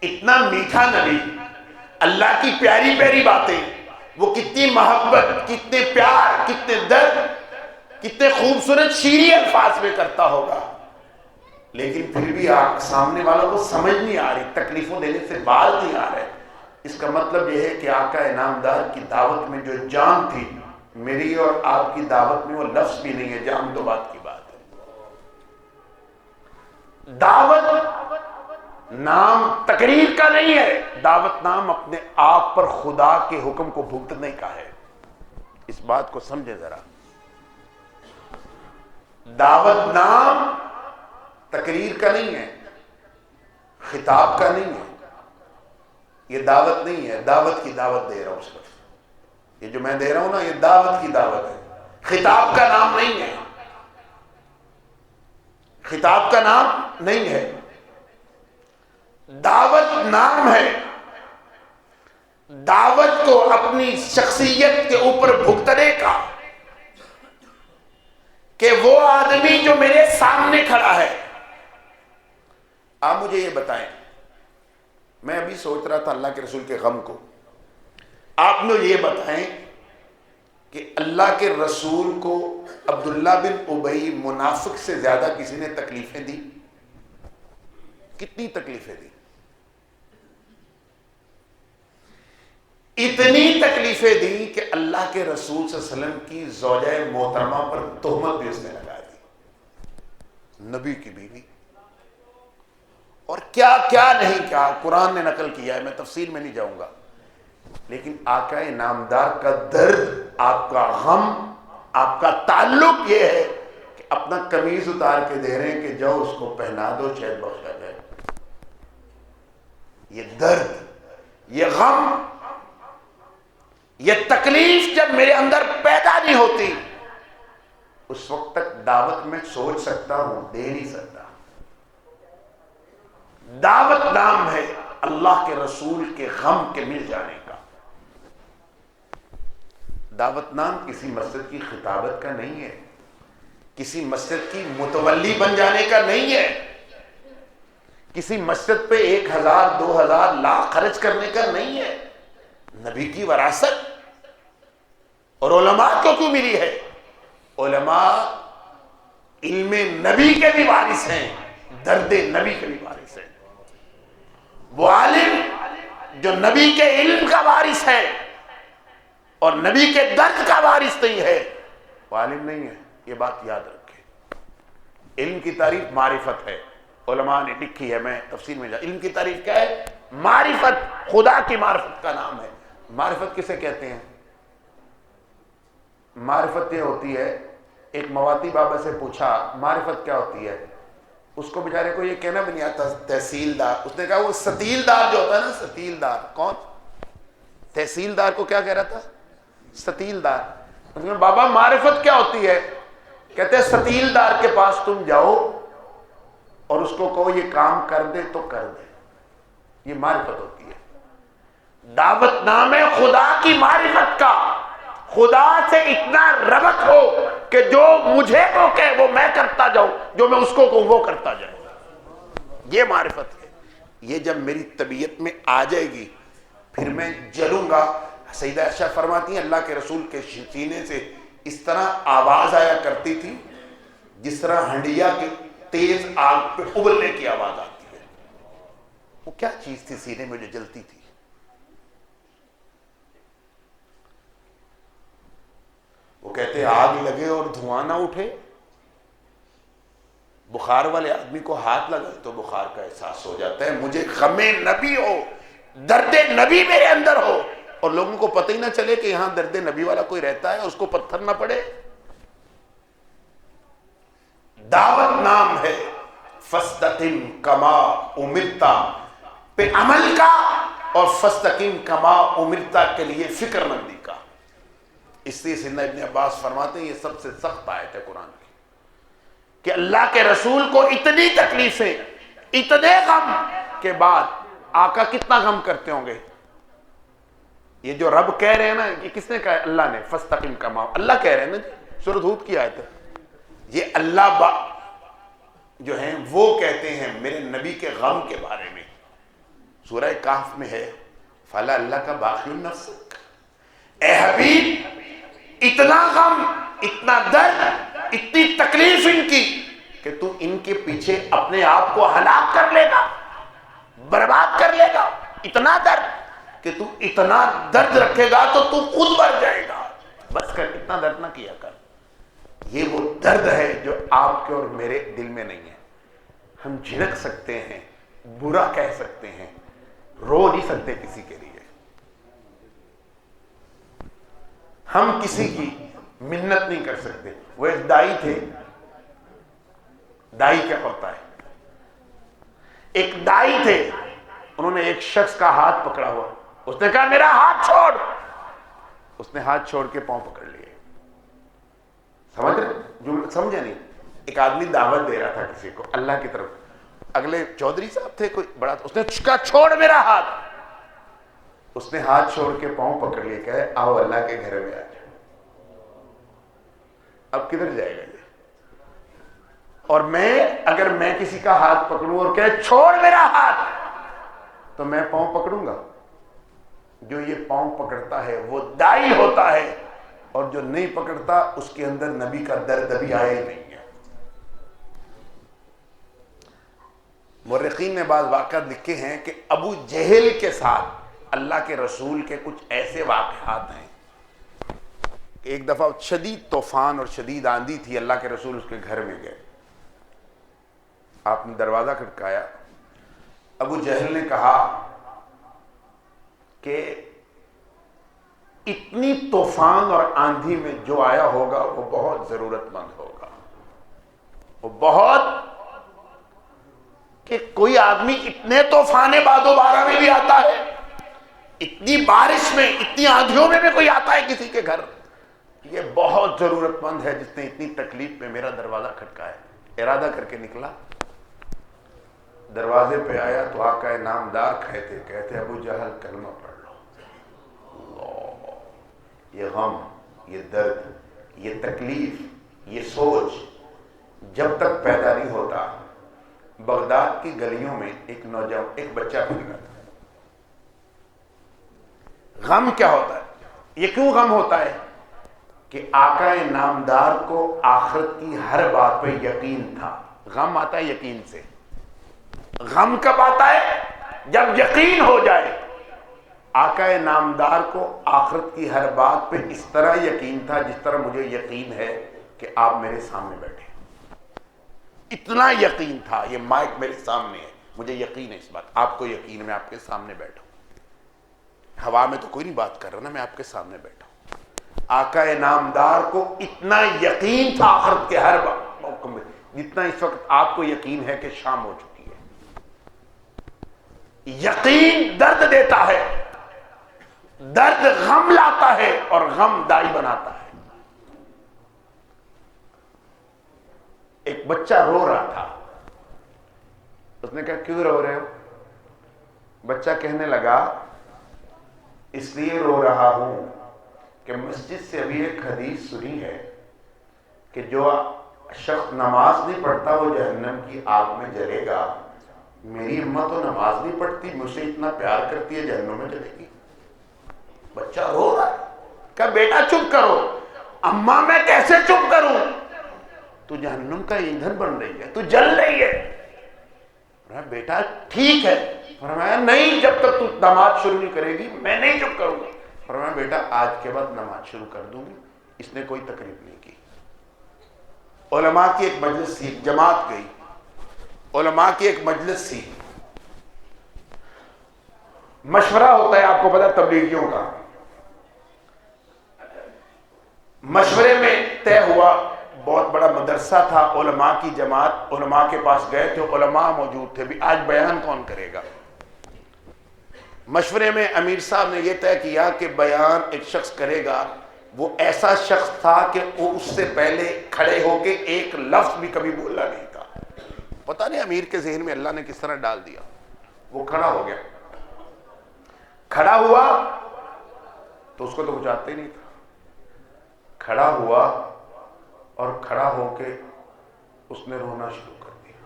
اتنا میٹھا نبی، اللہ کی پیاری پیاری باتیں، وہ کتنی محبت، کتنے پیار، کتنے درد، کتنے خوبصورت شیریں الفاظ میں کرتا ہوگا، لیکن پھر بھی سامنے والوں کو سمجھ نہیں آ رہی، تکلیفوں دینے سے بال نہیں آ رہے۔ اس کا مطلب یہ ہے کہ آقا انعامدار کی دعوت میں جو جان تھی، میری اور آپ کی دعوت میں وہ لفظ بھی نہیں ہے، جان تو بات کی بات ہے۔ دعوت نام تقریر کا نہیں ہے، دعوت نام اپنے آپ پر خدا کے حکم کو بھگتنے کا ہے۔ اس بات کو سمجھے ذرا، دعوت نام تقریر کا نہیں ہے، خطاب کا نہیں ہے، یہ دعوت نہیں ہے، دعوت کی دعوت دے رہا ہوں صرف، یہ جو میں دے رہا ہوں نا یہ دعوت کی دعوت ہے، خطاب کا نام نہیں ہے، خطاب کا نام نہیں ہے، دعوت نام ہے۔ دعوت کو اپنی شخصیت کے اوپر بھگتنے کا، کہ وہ آدمی جو میرے سامنے کھڑا ہے، آپ مجھے یہ بتائیں، میں ابھی سوچ رہا تھا اللہ کے رسول کے غم کو، آپ مجھے یہ بتائیں کہ اللہ کے رسول کو عبداللہ بن ابی منافق سے زیادہ کسی نے تکلیفیں دی؟ کتنی تکلیفیں دی؟ اتنی تکلیفیں دی کہ اللہ کے رسول صلی اللہ علیہ وسلم کی زوجہ محترمہ پر تہمت بھی اس نے لگا دی، نبی کی بیوی، اور کیا کیا نہیں کیا قرآن نے نقل کیا ہے، میں تفصیل میں نہیں جاؤں گا، لیکن آقا نامدار کا درد، آپ کا غم، آپ کا تعلق یہ ہے کہ اپنا قمیض اتار کے دے رہے ہیں کہ جاؤ اس کو پہنا دو شاید بخشا جائے۔ یہ درد، یہ غم، یہ تکلیف جب میرے اندر پیدا نہیں ہوتی، اس وقت تک دعوت میں سوچ سکتا ہوں، دے نہیں سکتا۔ دعوت نام ہے اللہ کے رسول کے غم کے مل جانے کا۔ دعوت نام کسی مسجد کی خطابت کا نہیں ہے، کسی مسجد کی متولی بن جانے کا نہیں ہے، کسی مسجد پہ 1000 2000 لاکھ خرچ کرنے کا نہیں ہے۔ نبی کی وراثت، اور علماء کو کیوں ملی ہے؟ علماء علم نبی کے بھی وارث ہیں، درد نبی کے بھی وارث ہیں۔ وہ عالم جو نبی کے علم کا وارث ہے اور نبی کے درد کا وارث نہیں ہے، وہ عالم نہیں ہے، یہ بات یاد رکھیں۔ علم کی تعریف معرفت ہے، علماء نے لکھی ہے، میں تفصیل میں علم کی تعریف کیا ہے؟ معرفت، خدا کی معرفت کا نام ہے۔ معرفت کسے کہتے ہیں؟ معرفت یہ ہوتی ہے، ایک مواتی بابا سے پوچھا معرفت کیا ہوتی ہے، اس کو بیچارے کو یہ کہنا بھی نہیں آتا تحصیلدار، اس نے کہا وہ ستیلدار جو ہوتا ہے نا، ستیلدار کون؟ تحصیلدار کو کیا کہہ رہا تھا؟ ستیلدار۔ اس نے بابا معرفت کیا ہوتی ہے؟ کہتے ہیں ستیلدار کے پاس تم جاؤ اور اس کو کہو یہ کام کر دے تو کر دے، یہ معرفت ہوتی ہے۔ دعوت نام ہے خدا کی معرفت کا، خدا سے اتنا ربط ہو کہ جو مجھے کو کہے وہ میں کرتا جاؤں، جو میں اس کو کہوں وہ کرتا جاؤں، یہ معرفت ہے۔ یہ جب میری طبیعت میں آ جائے گی پھر میں جلوں گا۔ سیدہ عائشہ فرماتی ہیں اللہ کے رسول کے سینے سے اس طرح آواز آیا کرتی تھی جس طرح ہنڈیا کے تیز آگ پہ ابلنے کی آواز آتی ہے۔ وہ کیا چیز تھی سینے میں جو جلتی تھی؟ وہ کہتے آگ لگے اور دھواں نہ اٹھے، بخار والے آدمی کو ہاتھ لگائے تو بخار کا احساس ہو جاتا ہے۔ مجھے غم نبی ہو، درد نبی میرے اندر ہو، اور لوگوں کو پتہ ہی نہ چلے کہ یہاں درد نبی والا کوئی رہتا ہے، اس کو پتھر نہ پڑے۔ دعوت نام ہے فاستقم کما امرتا پہ عمل کا، اور فاستقم کما امرتا کے لیے فکر مندی کا۔ اس لیے سیدنا ابن عباس فرماتے ہیں یہ سب سے سخت آیت ہے قرآن کی، کہ اللہ کے رسول کو اتنی تکلیفیں، اتنے غم کے بعد آقا کتنا غم کرتے ہوں گے۔ یہ جو رب کہہ رہے ہیں نا، یہ کس نے کہا ہے؟ اللہ نے، فاستقم کما، اللہ کہہ رہے ہیں نا جی، سورۃ ہود کی آیت ہے۔ یہ اللہ جو ہیں وہ کہتے ہیں میرے نبی کے غم کے بارے میں۔ سورہ کہف میں ہے فَلَا اللَّكَ بَاخِعٌ نَفْسَكَ، اے حبیب اتنا غم، اتنا درد، اتنی تکلیف ان کی کہ تو ان کے پیچھے اپنے آپ کو ہلاک کر لے گا، برباد کر لے گا۔ اتنا درد کہ تو اتنا درد رکھے گا تو تو خود مر جائے گا، بس کر، اتنا درد نہ کیا کر۔ یہ وہ درد ہے جو آپ کے اور میرے دل میں نہیں ہے۔ ہم جھڑک سکتے ہیں، برا کہہ سکتے ہیں، رو نہیں سکتے کسی کے لیے۔ ہم کسی کی منت نہیں کر سکتے۔ وہ ایک دائی تھے، دائی کیا ہوتا ہے؟ ایک دائی تھے، انہوں نے ایک شخص کا ہاتھ پکڑا ہوا، اس نے کہا میرا ہاتھ چھوڑ، اس نے ہاتھ چھوڑ کے پاؤں پکڑ لیے۔ سمجھ رہے جو سمجھے نہیں؟ ایک آدمی دعوت دے رہا تھا کسی کو اللہ کی طرف، اگلے چودھری صاحب تھے کوئی بڑا، اس نے کہا چھوڑ میرا ہاتھ، اس نے ہاتھ چھوڑ کے پاؤں پکڑ لیے، کہے آؤ اللہ کے گھر میں آ جاؤ۔ اب کدھر جائے گا یہ؟ اور اگر میں کسی کا ہاتھ پکڑوں اور کہے چھوڑ میرا ہاتھ، تو میں پاؤں پکڑوں گا؟ جو یہ پاؤں پکڑتا ہے وہ دائی ہوتا ہے، اور جو نہیں پکڑتا اس کے اندر نبی کا درد ابھی آیا ہی نہیں ہے۔ مورخین نے بعض واقعات لکھے ہیں کہ ابو جہل کے ساتھ اللہ کے رسول کے کچھ ایسے واقعات ہیں کہ ایک دفعہ شدید طوفان اور شدید آندھی تھی، اللہ کے رسول اس کے گھر میں گئے، آپ نے دروازہ کھٹکایا، ابو جہل نے کہا کہ اتنی طوفان اور آندھی میں جو آیا ہوگا وہ بہت ضرورت مند ہوگا، وہ بہت، کہ کوئی آدمی اتنے طوفان باد و بارہ میں بھی آتا ہے، اتنی بارش میں، اتنی آندھیوں میں بھی کوئی آتا ہے کسی کے گھر، یہ بہت ضرورت مند ہے جس نے اتنی تکلیف میں میرا دروازہ کھٹکایا۔ ارادہ کر کے نکلا، دروازے پہ آیا تو آقا نامدار کہتے ابو جہل کلمہ پڑھ لو۔ اللہ، یہ غم، یہ درد، یہ تکلیف، یہ سوچ جب تک پیدا نہیں ہوتا، بغداد کی گلیوں میں ایک نوجوان، ایک بچہ پھر رہا تھا۔ غم کیا ہوتا ہے؟ یہ کیوں غم ہوتا ہے؟ کہ آقا نامدار کو آخرت کی ہر بات پہ یقین تھا۔ غم آتا ہے یقین سے۔ غم کب آتا ہے؟ جب یقین ہو جائے۔ آقا نامدار کو آخرت کی ہر بات پہ اس طرح یقین تھا جس طرح مجھے یقین ہے کہ آپ میرے سامنے بیٹھے، اتنا یقین تھا۔ یہ مائک میرے سامنے ہے، مجھے یقین ہے اس بات، آپ کو یقین ہے میں آپ کے سامنے بیٹھا ہوں، ہوا میں تو کوئی نہیں بات کر رہا نا، میں آپ کے سامنے بیٹھا ہوں۔ آقا نامدار کو اتنا یقین تھا آخرت کے ہر موقع میں، جتنا اس وقت آپ کو یقین ہے کہ شام ہو چکی ہے۔ یقین درد دیتا ہے، درد غم لاتا ہے، اور غم دائی بناتا ہے۔ ایک بچہ رو رہا تھا، اس نے کہا کیوں رو رہے ہو؟ بچہ کہنے لگا اس لیے رو رہا ہوں کہ مسجد سے ابھی ایک حدیث سنی ہے کہ جو شخص نماز نہیں پڑھتا وہ جہنم کی آگ میں جلے گا، میری اماں تو نماز نہیں پڑھتی، مجھ سے اتنا پیار کرتی ہے، جہنم میں جلے گی۔ بچہ رو رہا ہے، کہا بیٹا چپ کرو۔ اماں میں کیسے چپ کروں؟ تو جہنم کا ایندھن بن رہی ہے، تو جل رہی ہے۔ بیٹا ٹھیک ہے۔ فرمایا نہیں، جب تک تو نماز شروع نہیں کرے گی میں نہیں چپ کروں گا۔ فرمایا بیٹا آج کے بعد نماز شروع کر دوں گی۔ اس نے کوئی تکلیف نہیں کی۔ علماء کی ایک مجلس تھی، جماعت گئی، علماء کی ایک مجلس تھی، مشورہ ہوتا ہے، آپ کو پتا تبلیغیوں کا۔ مشورے میں طے ہوا بہت بڑا مدرسہ تھا، علماء کی جماعت، علماء کے پاس گئے تھے، علماء موجود تھے، بھی آج بیان کون کرے گا؟ مشورے میں امیر صاحب نے یہ طے کیا کہ بیان ایک شخص کرے گا، وہ ایسا شخص تھا کہ وہ اس سے پہلے کھڑے ہو کے ایک لفظ بھی کبھی بولا نہیں تھا۔ پتہ نہیں امیر کے ذہن میں اللہ نے کس طرح ڈال دیا، وہ کھڑا ہو گیا، کھڑا ہوا تو اس کو تو کچھ آتا ہی نہیں تھا، کھڑا ہوا اور کھڑا ہو کے اس نے رونا شروع کر دیا۔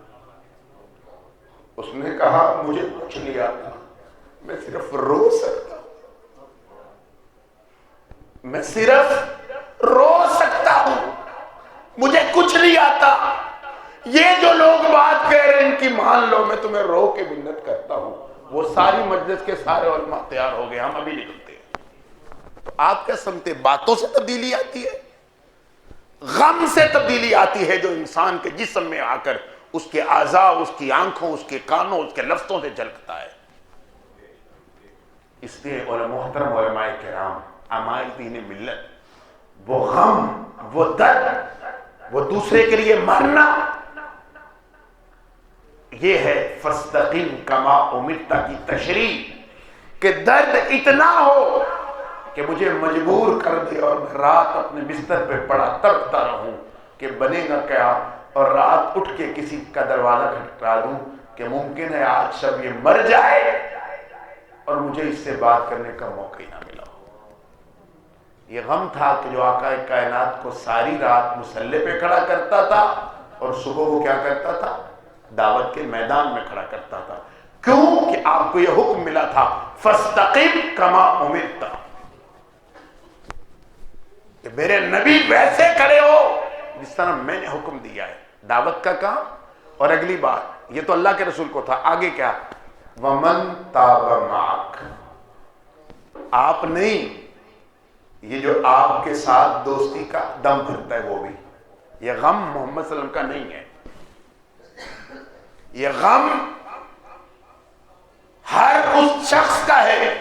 اس نے کہا مجھے کچھ نہیں آتا، میں صرف رو سکتا ہوں، میں صرف رو سکتا ہوں، مجھے کچھ نہیں آتا۔ یہ جو لوگ بات کہہ رہے ہیں ان کی مان لو، میں تمہیں رو کے منت کرتا ہوں۔ وہ ساری مجلس کے سارے علماء تیار ہو گئے، ہم ابھی نکلتے ہیں۔ تو آپ کیا سمجھتے ہیں باتوں سے تبدیلی آتی ہے؟ غم سے تبدیلی آتی ہے جو انسان کے جسم میں آ کر اس کے اعضاء، اس کی آنکھوں، اس کے کانوں، اس کے لفظوں سے جھلکتا ہے۔ اس لیے محترم علماء کرام، عمائل دین ملت، وہ غم، وہ درد، وہ دوسرے کے لیے مرنا، یہ ہے فاستقم کما امرت کی تشریح، کہ درد اتنا ہو کہ مجھے مجبور کر دے اور میں رات اپنے بستر پہ پڑا تڑپتا رہوں کہ بنے گا کیا، اور رات اٹھ کے کسی کا دروازہ کھٹکھٹا دوں کہ ممکن ہے آج شب یہ مر جائے اور مجھے اس سے بات کرنے کا موقع ہی نہ ملا ہو۔ یہ غم تھا کہ جو آقا کائنات کو ساری رات مصلی پہ کھڑا کرتا تھا اور صبح وہ کیا کرتا تھا؟ دعوت کے میدان میں کھڑا کرتا تھا۔ کیوں کہ آپ کو یہ حکم ملا تھا فاستقم کما امرت، کہ میرے نبی ویسے کھڑے ہو جس طرح میں نے حکم دیا ہے، دعوت کا کام۔ اور اگلی بات، یہ تو اللہ کے رسول کو تھا، آگے کیا؟ وَمَن تَابَ مَعَكَ، آپ نہیں، یہ جو آپ کے ساتھ دوستی کا دم بھرتا ہے وہ بھی، یہ غم محمد صلی اللہ علیہ وسلم کا نہیں ہے، یہ غم ہر اس شخص کا ہے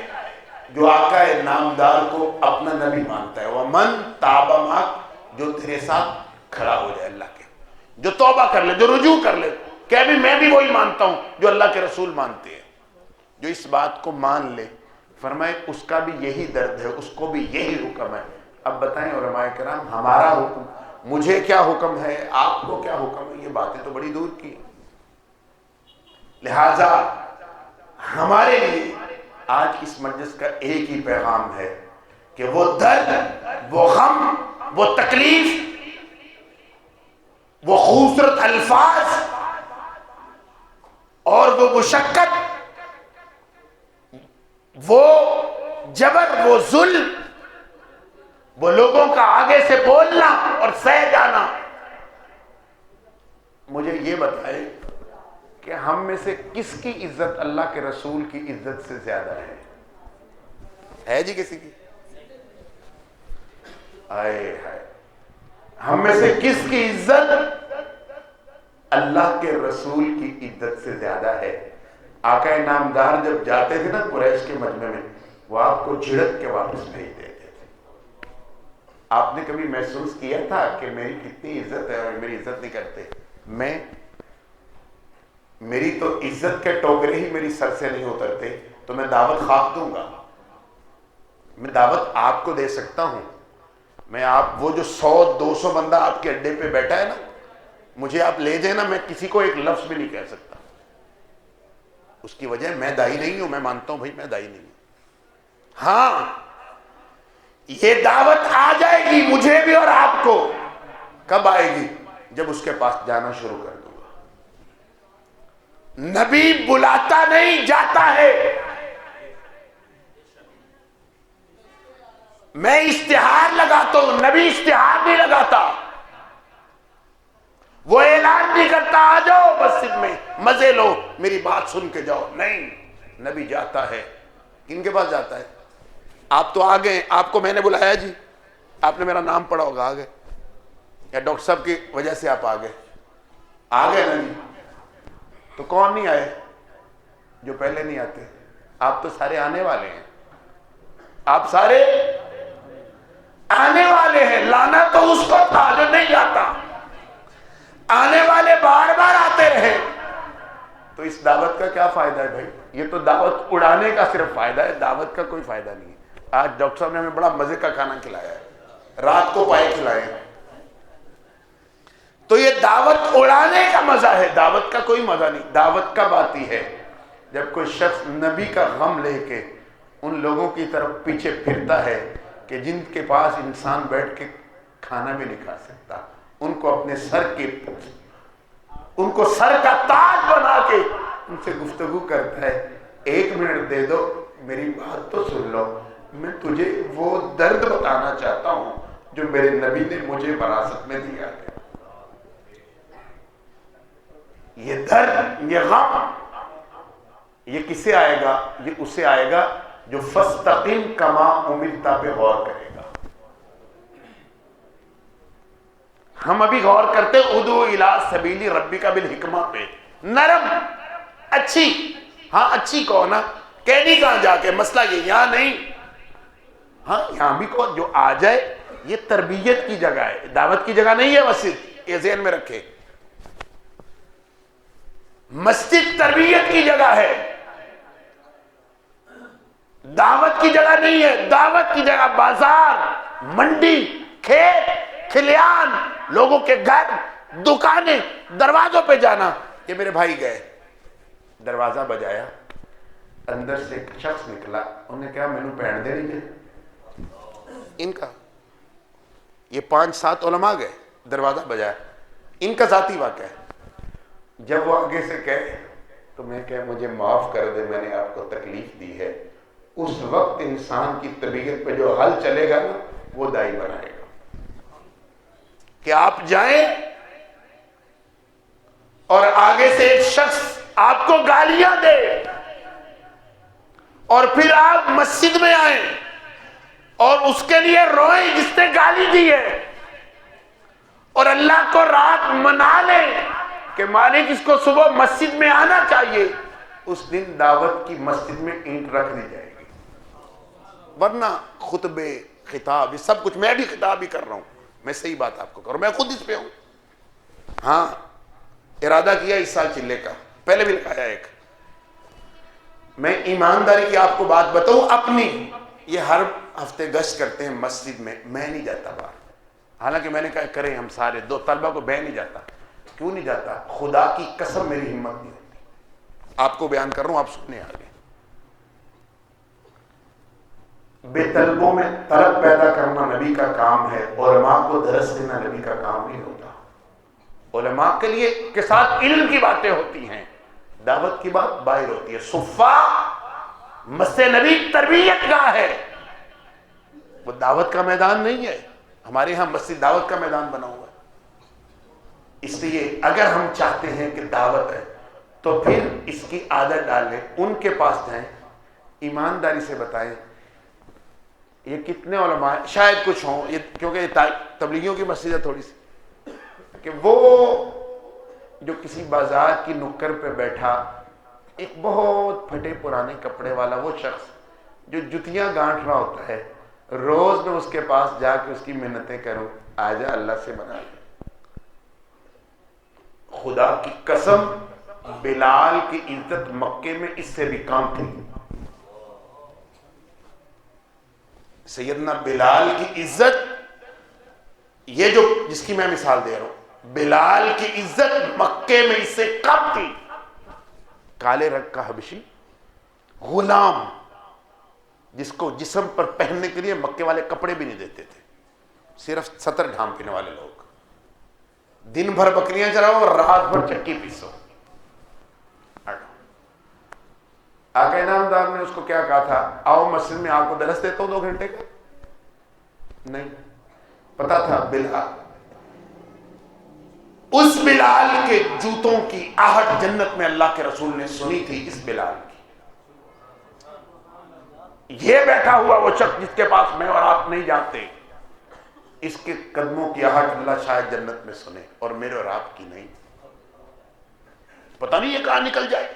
جو آقا نامدار کو اپنا نبی مانتا ہے۔ وَمَن تَابَ مَعَكَ، جو تیرے ساتھ کھڑا ہو جائے اللہ کے، جو توبہ کر لے، جو رجوع کر لے، کہ ابھی میں بھی وہی مانتا ہوں جو اللہ کے رسول مانتے ہیں، جو اس بات کو مان لے، فرمائے اس کا بھی یہی درد ہے، اس کو بھی یہی حکم ہے۔ اب بتائیں علماء کرام، ہمارا حکم، مجھے کیا حکم ہے، آپ کو کیا حکم ہے؟ یہ باتیں تو بڑی دور کی ہیں۔ لہذا ہمارے لیے آج اس مجلس کا ایک ہی پیغام ہے کہ وہ درد، وہ غم، وہ تکلیف، وہ خوبصورت الفاظ اور وہ مشقت، وہ جبر، وہ ظلم، وہ لوگوں کا آگے سے بولنا اور سہ جانا، مجھے یہ بتائے کہ ہم میں سے کس کی عزت اللہ کے رسول کی عزت سے زیادہ ہے جی کسی کی؟ آئے ہائے، ہم میں سے کس کی عزت اللہ کے رسول کی عزت سے زیادہ ہے؟ آقا نامدار جب جاتے تھے نا قریش کے مجمع میں، وہ آپ کو جھڑک کے واپس بھیج دیتے تھے۔ آپ نے کبھی محسوس کیا تھا کہ میری کتنی عزت ہے اور میری عزت نہیں کرتے؟ میری تو عزت کے ٹوکرے ہی میری سر سے نہیں اترتے، تو میں دعوت خواب دوں گا؟ میں دعوت آپ کو دے سکتا ہوں، میں آپ وہ جو 100-200 بندہ آپ کے اڈے پہ بیٹھا ہے نا، مجھے آپ لے جائیں نا، میں کسی کو ایک لفظ بھی نہیں کہہ سکتا۔ اس کی وجہ میں دائی نہیں ہوں، میں مانتا ہوں بھائی میں دائی نہیں ہوں۔ ہاں، یہ دعوت آ جائے گی مجھے بھی اور آپ کو۔ کب آئے گی؟ جب اس کے پاس جانا شروع کر دوں گا۔ نبی بلاتا نہیں، جاتا ہے۔ میں اشتہار لگاتا ہوں، نبی اشتہار نہیں لگاتا۔ وہ اعلان نہیں کرتا آ جاؤ مسجد میں مزے لو میری بات سن کے جاؤ، نہیں، نبی جاتا ہے۔ کن کے پاس جاتا ہے؟ آپ تو آ گئے، آپ کو میں نے بلایا جی، آپ نے میرا نام پڑھا ہوگا، آ گئے، یا ڈاکٹر صاحب کی وجہ سے آپ آ گئے نا جی؟ تو کون نہیں آئے جو پہلے نہیں آتے؟ آپ تو سارے آنے والے ہیں، آپ سارے آنے والے ہیں۔ لانا تو اس کو تھا جو نہیں آتا۔ آنے والے بار بار آتے رہے تو اس دعوت کا کیا فائدہ ہے بھائی؟ یہ تو دعوت اڑانے کا صرف فائدہ ہے، دعوت کا کوئی فائدہ نہیں ہے۔ آج ڈاکٹر صاحب نے ہمیں بڑا مزے کا کھانا کھلایا ہے، رات کو پائے کھلائے ہیں، تو یہ دعوت اڑانے کا مزہ ہے، دعوت کا کوئی مزہ نہیں۔ دعوت کب آتی ہے؟ جب کوئی شخص نبی کا غم لے کے ان لوگوں کی طرف پیچھے پھرتا ہے کہ جن کے پاس انسان بیٹھ کے کھانا بھی نہیں کھا سکتا، ان کو اپنے ان کو سر کا تاج بنا کے ان سے گفتگو کرتا ہے، 1 منٹ دے دو، میری بات تو سن لو، میں تجھے وہ درد بتانا چاہتا ہوں جو میرے نبی نے مجھے وراثت میں دیا ہے۔ یہ درد، یہ غم، یہ کسے آئے گا؟ یہ اسے آئے گا جو فاستقم کما امرت پہ غور کرے گا۔ ہم ابھی غور کرتے ادعو الی سبیل ربک بالحکمہ پہ، نرم، اچھی، ہاں اچھی کون ہے؟ کہنی کہاں جا کے مسئلہ یہ یہاں نہیں، ہاں یہاں بھی کون جو آ جائے، یہ تربیت کی جگہ ہے، دعوت کی جگہ نہیں ہے مسجد، یہ ذہن میں رکھے۔ مسجد تربیت کی جگہ ہے، دعوت کی جگہ نہیں ہے۔ دعوت کی جگہ بازار، منڈی، کھیت کھلیان، لوگوں کے گھر، دکانیں، دروازوں پہ جانا۔ یہ میرے بھائی گئے، دروازہ بجایا، اندر سے ایک شخص نکلا، انہوں نے کہا مینوں پہن دے رہی ہے ان کا۔ یہ 5-7 علماء گئے، دروازہ بجایا، ان کا ذاتی واقعہ ہے۔ جب وہ آگے سے کہے تو میں کہا مجھے معاف کر دے، میں نے آپ کو تکلیف دی ہے۔ اس وقت انسان کی طبیعت پہ جو حل چلے گا نا، وہ دائی بنائے گا کہ آپ جائیں اور آگے سے ایک شخص آپ کو گالیاں دے اور پھر آپ مسجد میں آئیں اور اس کے لیے روئیں جس نے گالی دی ہے، اور اللہ کو رات منا لیں کہ مالک اس کو صبح مسجد میں آنا چاہیے، اس دن دعوت کی مسجد میں اینٹ رکھ دی جائے گی۔ ورنہ خطبے، خطاب، یہ سب کچھ میں بھی خطاب ہی کر رہا ہوں، میں صحیح بات آپ کو کروں، میں خود اس پہ ہوں۔ ہاں ارادہ کیا اس سال چلے کا، پہلے بھی لگایا ایک۔ میں ایمانداری کی آپ کو بات بتاؤں اپنی، یہ ہر ہفتے گشت کرتے ہیں مسجد میں، میں نہیں جاتا باہر، حالانکہ میں نے کہا کریں ہم سارے، 2 طلبہ کو میں نہیں جاتا۔ کیوں نہیں جاتا؟ خدا کی قسم میری ہمت نہیں ہوتی، آپ کو بیان کر رہا ہوں، آپ سننے آگے۔ بے طلبوں میں طلب پیدا کرنا نبی کا کام ہے، علماء کو درس دینا نبی کا کام نہیں ہوتا۔ علماء کے لیے کے ساتھ علم کی باتیں ہوتی ہیں، دعوت کی بات باہر ہوتی ہے۔ صفا مسجد نبی تربیت گاہ ہے، وہ دعوت کا میدان نہیں ہے۔ ہمارے یہاں مسجد دعوت کا میدان بنا ہوا ہے۔ اس لیے اگر ہم چاہتے ہیں کہ دعوت ہے تو پھر اس کی عادت ڈال لیں، ان کے پاس جائیں، ایمانداری سے بتائیں یہ کتنے علماء، شاید کچھ ہوں، یہ کیونکہ یہ تبلیغیوں کی مسجد ہے تھوڑی سی، کہ وہ جو کسی بازار کی نکر پہ بیٹھا، ایک بہت پھٹے پرانے کپڑے والا وہ شخص جو جتیاں گانٹ رہا ہوتا ہے، روز میں اس کے پاس جا کے اس کی منتیں کروں، آجا اللہ سے بنا لے۔ خدا کی قسم بلال کی عزت مکے میں اس سے بھی کم تھی۔ سیدنا بلال کی عزت، یہ جو جس کی میں مثال دے رہا ہوں، بلال کی عزت مکے میں اس سے کم تھی۔ کالے رنگ کا حبشی غلام، جس کو جسم پر پہننے کے لیے مکے والے کپڑے بھی نہیں دیتے تھے، صرف ستر ڈھانپنے والے لوگ، دن بھر بکریاں چراؤ اور رات بھر چکی پیسو۔ آقا انعامدار نے اس کو کیا کہا تھا؟ آؤ مسجد میں آپ کو درس دیتا ہوں 2 گھنٹے کا؟ نہیں، پتا تھا بلال، اس بلال کے جوتوں کی آہٹ جنت میں اللہ کے رسول نے سنی تھی، اس بلال کی۔ یہ بیٹھا ہوا وہ شخص جس کے پاس میں اور آپ نہیں جانتے، اس کے قدموں کی آہٹ اللہ شاید جنت میں سنے، اور میرے اور آپ کی نہیں۔ پتہ نہیں یہ کہاں نکل جائے۔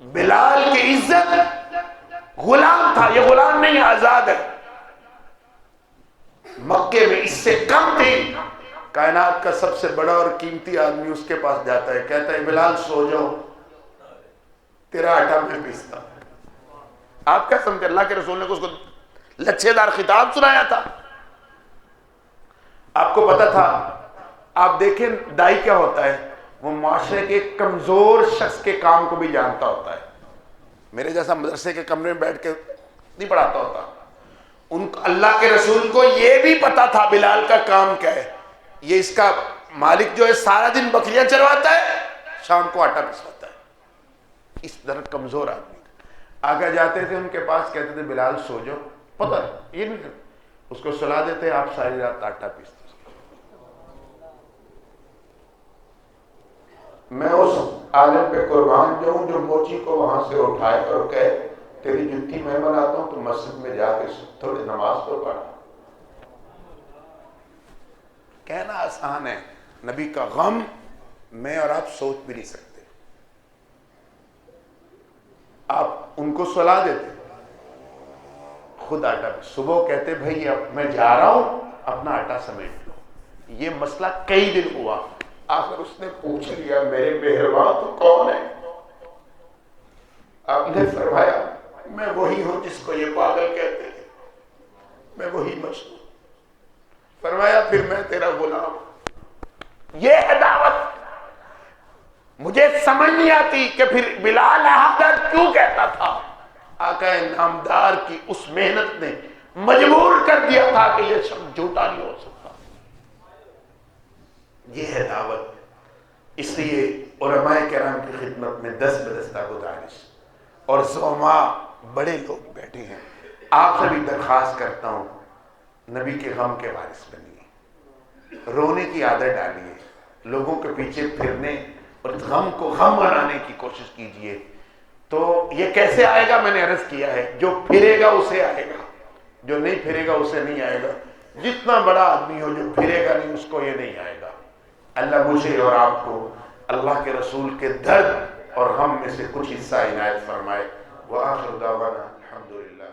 بلال کی عزت، غلام تھا، یہ غلام نہیں آزاد ہے، مکے میں اس سے کم تھی۔ کائنات کا سب سے بڑا اور قیمتی آدمی اس کے پاس جاتا ہے، کہتا ہے بلال سو جاؤ، تیرا آٹا میں پیستا ہوں۔ آپ کیا سمجھتے، اللہ کے رسول نے اس کو لچھے دار خطاب سنایا تھا؟ آپ کو پتا تھا؟ آپ دیکھیں دائی کیا ہوتا ہے، وہ معاشرے کے کمزور شخص کے کام کو بھی جانتا ہوتا ہے۔ میرے جیسا مدرسے کے کمرے میں بیٹھ کے نہیں پڑھاتا ہوتا، ان کو اللہ کے رسول کو یہ بھی پتا تھا بلال کا کام کیا ہے۔ یہ اس کا مالک جو ہے سارا دن بکریاں چرواتا ہے، شام کو آٹا پساتا ہے۔ اس طرح کمزور آدمی آگے جاتے تھے ان کے پاس، کہتے تھے بلال سو جاؤ، پتہ ہے یہ نہیں کرتے، اس کو سلا دیتے، آپ ساری رات آٹا پیستے۔ میں اس عالم پہ قربان جاؤں جو موچی کو وہاں سے اٹھائے اور کہے تیری جتی میں بناتا ہوں، تو مسجد میں جا کے تھوڑی نماز تو پڑھ۔ کہنا آسان ہے، نبی کا غم میں اور آپ سوچ بھی نہیں سکتے۔ آپ ان کو سلا دیتے، خود آٹا، صبح کہتے بھائی اب میں جا رہا ہوں، اپنا آٹا سمیٹ لو۔ یہ مسئلہ کئی دن ہوا، آخر اس نے پوچھ لیا میرے مہربان تو کون ہے؟ آپ نے فرمایا میں وہی ہوں جس کو یہ پاگل کہتے ہیں، میں وہی مجنون۔ فرمایا پھر میں تیرا غلام ہوں۔ یہ ہے دعوت۔ مجھے سمجھ نہیں آتی کہ پھر بلال حیدر کیوں کہتا تھا۔ آقا نامدار کی اس محنت نے مجبور کر دیا تھا کہ یہ شخص جھوٹا نہیں ہو سکتا۔ یہ ہے دعوت۔ اس لیے علماء کرام کی خدمت میں دست بدستہ گزارش، اور زعماء بڑے لوگ بیٹھے ہیں، آپ سے بھی درخواست کرتا ہوں نبی کے غم کے وارث بنیے، رونے کی عادت ڈالیے، لوگوں کے پیچھے پھرنے اور غم کو غم بنانے کی کوشش کیجئے۔ تو یہ کیسے آئے گا، میں نے عرض کیا ہے، جو پھرے گا اسے آئے گا، جو نہیں پھرے گا اسے نہیں آئے گا۔ جتنا بڑا آدمی ہو، جو پھرے گا نہیں اس کو یہ نہیں آئے گا۔ اللہ مجھے اور آپ کو اللہ کے رسول کے درد اور غم میں سے کچھ حصہ عنایت فرمائے۔ وآخر دعوانا الحمدللہ۔